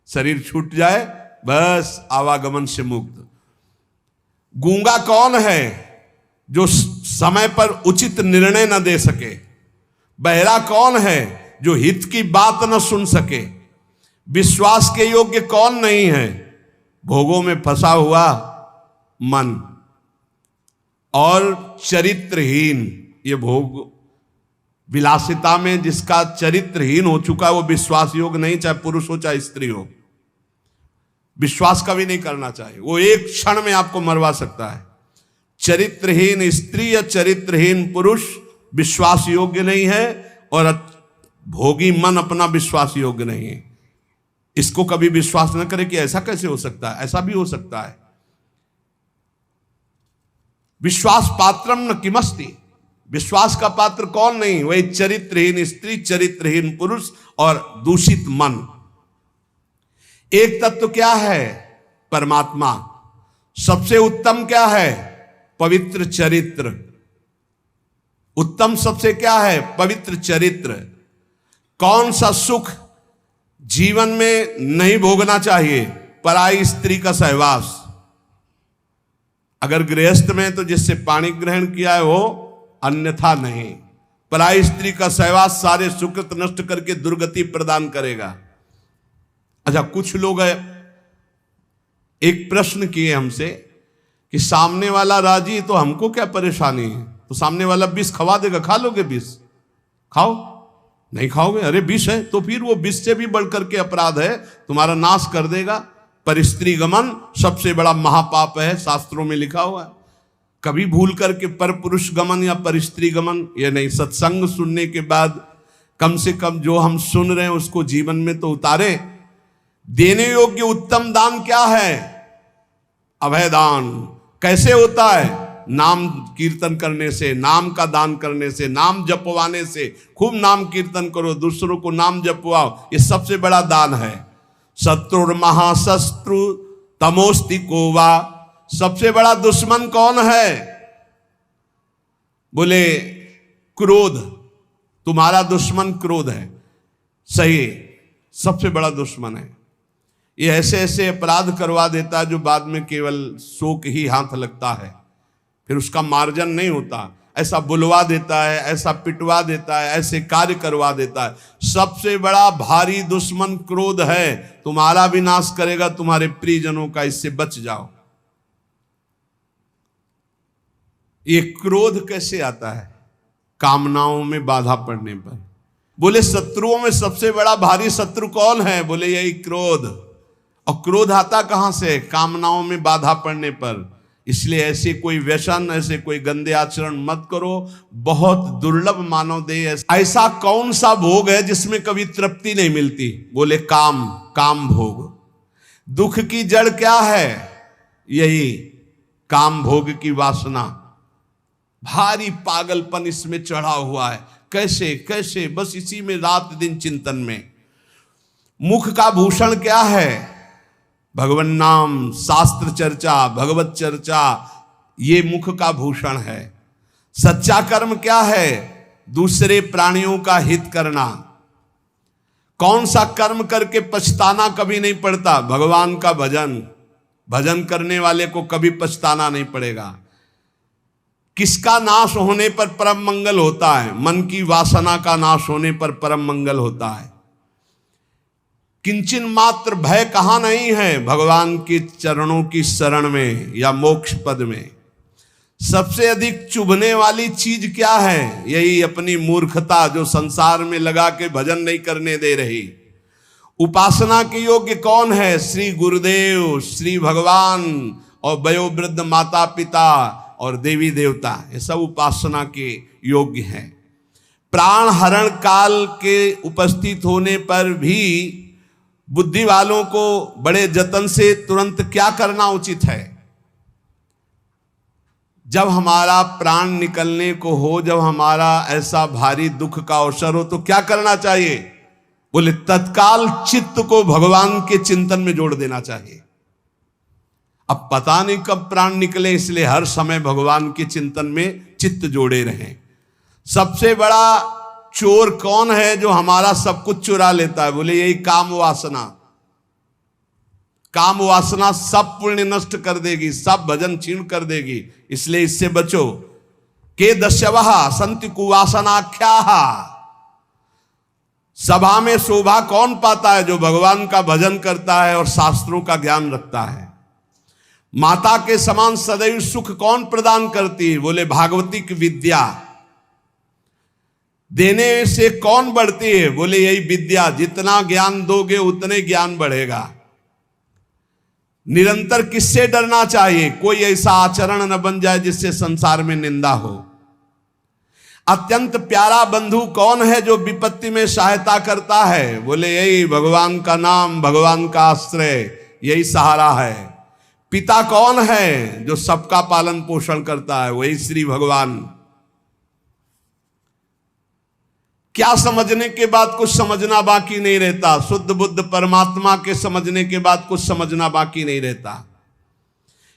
शरीर छूट जाए बस आवागमन से मुक्त। गूंगा कौन है? जो समय पर उचित निर्णय न दे सके। बहरा कौन है? जो हित की बात न सुन सके। विश्वास के योग्य कौन नहीं है? भोगों में फंसा हुआ मन और चरित्रहीन। ये भोग विलासिता में जिसका चरित्रहीन हो चुका है वो विश्वास योग्य नहीं, चाहे पुरुष हो चाहे स्त्री हो। विश्वास कभी नहीं करना चाहिए, वो एक क्षण में आपको मरवा सकता है। चरित्रहीन स्त्री या चरित्रहीन पुरुष विश्वास योग्य नहीं है, और भोगी मन अपना विश्वास योग्य नहीं है। इसको कभी विश्वास न करे कि ऐसा कैसे हो सकता है, ऐसा भी हो सकता है। विश्वास पात्रम न किमस्ति, विश्वास का पात्र कौन नहीं? वही चरित्रहीन स्त्री, चरित्रहीन पुरुष और दूषित मन। एक तत्व क्या है? परमात्मा। सबसे उत्तम क्या है? पवित्र चरित्र। उत्तम सबसे क्या है? पवित्र चरित्र। कौन सा सुख जीवन में नहीं भोगना चाहिए? पराई स्त्री का सहवास। अगर गृहस्थ में तो जिससे पानी ग्रहण किया है वो, अन्यथा नहीं। पराई स्त्री का सहवास सारे सुकृत नष्ट करके दुर्गति प्रदान करेगा। अच्छा, कुछ लोग एक प्रश्न किए हमसे कि सामने वाला राजी तो हमको क्या परेशानी है? तो सामने वाला विष खवा देगा, खा लोगे विष? खाओ। नहीं खाओगे? अरे विष है तो फिर वो विष से भी बढ़कर के अपराध है, तुम्हारा नाश कर देगा। पर स्त्री गमन सबसे बड़ा महापाप है, शास्त्रों में लिखा हुआ है। कभी भूल करके पर पुरुष गमन या पर स्त्री गमन ये नहीं। सत्संग सुनने के बाद कम से कम जो हम सुन रहे हैं उसको जीवन में तो उतारे। देने योग्य उत्तम दान क्या है? अभय दान। कैसे होता है? नाम कीर्तन करने से, नाम का दान करने से, नाम जपवाने से। खूब नाम कीर्तन करो, दूसरों को नाम जपवाओ, ये सबसे बड़ा दान है। शत्रु महाशत्रु तमोस्ति कोवा। सबसे बड़ा दुश्मन कौन है? बोले क्रोध। तुम्हारा दुश्मन क्रोध है। सही, सबसे बड़ा दुश्मन है। ये ऐसे ऐसे अपराध करवा देता है जो बाद में केवल शोक ही हाथ लगता है, फिर उसका मार्जन नहीं होता। ऐसा बुलवा देता है, ऐसा पिटवा देता है, ऐसे कार्य करवा देता है। सबसे बड़ा भारी दुश्मन क्रोध है। तुम्हारा विनाश करेगा, तुम्हारे प्रियजनों का। इससे बच जाओ। ये क्रोध कैसे आता है? कामनाओं में बाधा पड़ने पर। बोले शत्रुओं में सबसे बड़ा भारी शत्रु कौन है? बोले यही क्रोध। और क्रोध आता कहां से? कामनाओं में बाधा पड़ने पर। इसलिए ऐसे कोई व्यसन, ऐसे कोई गंदे आचरण मत करो। बहुत दुर्लभ मानव देह। ऐसा कौन सा भोग है जिसमें कभी तृप्ति नहीं मिलती? बोले काम। काम भोग। दुख की जड़ क्या है? यही काम भोग की वासना। भारी पागलपन इसमें चढ़ा हुआ है। कैसे कैसे, बस इसी में रात दिन चिंतन में। मुख का भूषण क्या है? भगवान नाम, शास्त्र चर्चा, भगवत चर्चा, ये मुख का भूषण है। सच्चा कर्म क्या है? दूसरे प्राणियों का हित करना। कौन सा कर्म करके पछताना कभी नहीं पड़ता? भगवान का भजन। भजन करने वाले को कभी पछताना नहीं पड़ेगा। किसका नाश होने पर परम मंगल होता है? मन की वासना का नाश होने पर परम मंगल होता है। किंचन मात्र भय कहां नहीं है? भगवान के चरणों की शरण में या मोक्ष पद में। सबसे अधिक चुभने वाली चीज क्या है? यही अपनी मूर्खता, जो संसार में लगा के भजन नहीं करने दे रही। उपासना के योग्य कौन है? श्री गुरुदेव, श्री भगवान और वयोवृद्ध माता पिता और देवी देवता, ये सब उपासना के योग्य हैं। प्राण हरण काल के उपस्थित होने पर भी बुद्धि वालों को बड़े जतन से तुरंत क्या करना उचित है? जब हमारा प्राण निकलने को हो, जब हमारा ऐसा भारी दुख का अवसर हो, तो क्या करना चाहिए? बोले तत्काल चित्त को भगवान के चिंतन में जोड़ देना चाहिए। अब पता नहीं कब प्राण निकले, इसलिए हर समय भगवान के चिंतन में चित्त जोड़े रहें। सबसे बड़ा चोर कौन है जो हमारा सब कुछ चुरा लेता है? बोले यही काम वासना। काम वासना सब पुण्य नष्ट कर देगी, सब भजन छीन कर देगी। इसलिए इससे बचो। के दस्यवः सन्ति कुवासनाख्याः। सभा में शोभा कौन पाता है? जो भगवान का भजन करता है और शास्त्रों का ज्ञान रखता है। माता के समान सदैव सुख कौन प्रदान करती है? बोले भागवती की विद्या। देने से कौन बढ़ती है? बोले यही विद्या। जितना ज्ञान दोगे उतने ज्ञान बढ़ेगा। निरंतर किससे डरना चाहिए? कोई ऐसा आचरण न बन जाए जिससे संसार में निंदा हो। अत्यंत प्यारा बंधु कौन है जो विपत्ति में सहायता करता है? बोले यही भगवान का नाम, भगवान का आश्रय, यही सहारा है। पिता कौन है जो सबका पालन पोषण करता है? वही श्री भगवान। क्या समझने के बाद कुछ समझना बाकी नहीं रहता। शुद्ध बुद्ध परमात्मा के समझने के बाद कुछ समझना बाकी नहीं रहता।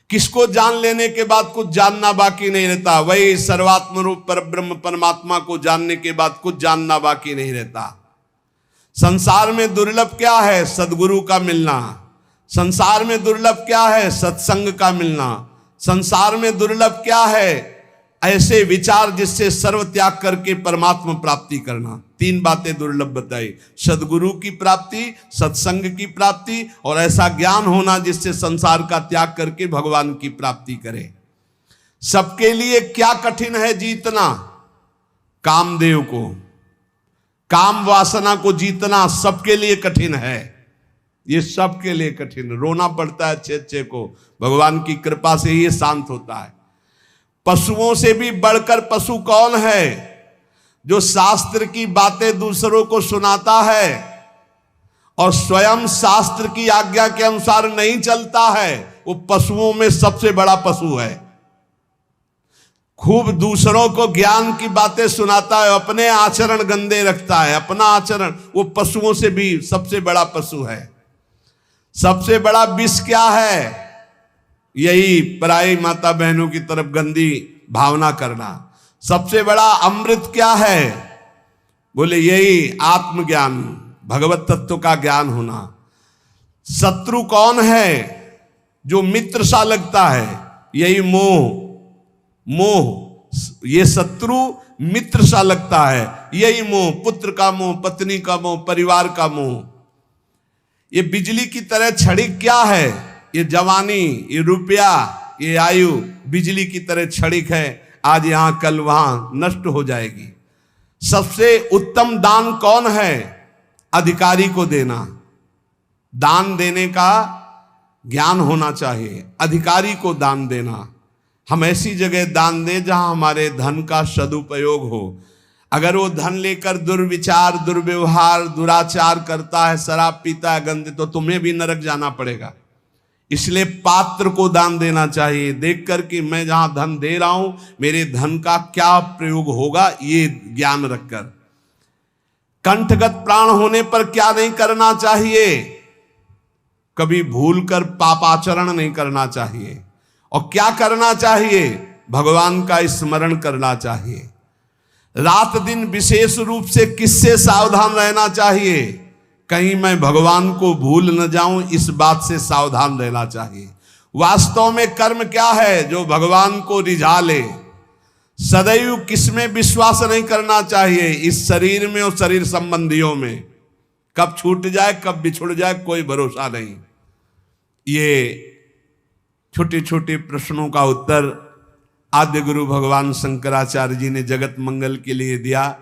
किसको जान लेने के बाद कुछ जानना बाकी नहीं रहता। वही सर्वात्म रूप पर ब्रह्म परमात्मा को जानने के बाद कुछ जानना बाकी नहीं रहता। संसार में दुर्लभ क्या है? सद्गुरु का मिलना। संसार में दुर्लभ क्या है? सत्संग का मिलना। संसार में दुर्लभ क्या है? ऐसे विचार जिससे सर्व त्याग करके परमात्मा प्राप्ति करना। तीन बातें दुर्लभ बताई। सद्गुरु की प्राप्ति, सत्संग की प्राप्ति और ऐसा ज्ञान होना जिससे संसार का त्याग करके भगवान की प्राप्ति करे। सबके लिए क्या कठिन है जीतना? कामदेव को, काम वासना को जीतना सबके लिए कठिन है। ये सबके लिए कठिन। रोना पड़ता है अच्छे अच्छे को। भगवान की कृपा से ही ये शांत होता है। पशुओं से भी बढ़कर पशु कौन है? जो शास्त्र की बातें दूसरों को सुनाता है और स्वयं शास्त्र की आज्ञा के अनुसार नहीं चलता है, वो पशुओं में सबसे बड़ा पशु है। खूब दूसरों को ज्ञान की बातें सुनाता है, अपने आचरण गंदे रखता है, अपना आचरण, वो पशुओं से भी सबसे बड़ा पशु है। सबसे बड़ा विष क्या है? यही पराई माता बहनों की तरफ गंदी भावना करना। सबसे बड़ा अमृत क्या है? बोले यही आत्मज्ञान, भगवत तत्व का ज्ञान होना। शत्रु कौन है? जो मित्र सा लगता है, यही मोह। मोह, ये शत्रु मित्र सा लगता है, यही मोह। पुत्र का मोह, पत्नी का मोह, परिवार का मोह। ये बिजली की तरह क्षणिक क्या है? ये जवानी, ये रुपया, ये आयु बिजली की तरह क्षणिक है। आज यहां कल वहां नष्ट हो जाएगी। सबसे उत्तम दान कौन है? अधिकारी को देना। दान देने का ज्ञान होना चाहिए। अधिकारी को दान देना। हम ऐसी जगह दान दें जहां हमारे धन का सदुपयोग हो। अगर वो धन लेकर दुर्विचार, दुर्व्यवहार, दुराचार करता है, शराब पीता है, गंदे, तो तुम्हें भी नरक जाना पड़ेगा। इसलिए पात्र को दान देना चाहिए। देख कर कि मैं जहां धन दे रहा हूं, मेरे धन का क्या प्रयोग होगा, ये ज्ञान रखकर। कंठगत प्राण होने पर क्या नहीं करना चाहिए? कभी भूल कर पापाचरण नहीं करना चाहिए। और क्या करना चाहिए? भगवान का स्मरण करना चाहिए। रात दिन विशेष रूप से किससे सावधान रहना चाहिए? कहीं मैं भगवान को भूल न जाऊं, इस बात से सावधान रहना चाहिए। वास्तव में कर्म क्या है? जो भगवान को रिझा ले। सदैव किसमें विश्वास नहीं करना चाहिए? इस शरीर में और शरीर संबंधियों में। कब छूट जाए, कब बिछुड़ जाए, कोई भरोसा नहीं। ये छोटे छोटे प्रश्नों का उत्तर आद्य गुरु भगवान शंकराचार्य जी ने जगत मंगल के लिए दिया।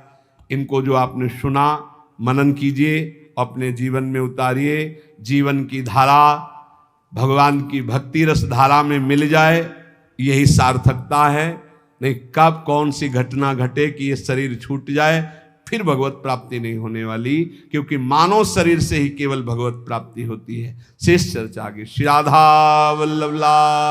इनको जो आपने सुना, मनन कीजिए, अपने जीवन में उतारिए। जीवन की धारा भगवान की भक्ति रस धारा में मिल जाए, यही सार्थकता है। नहीं कब कौन सी घटना घटे कि ये शरीर छूट जाए, फिर भगवत प्राप्ति नहीं होने वाली। क्योंकि मानव शरीर से ही केवल भगवत प्राप्ति होती है। शेष चर्चा आगे। श्री राधा वल्लभ लाल।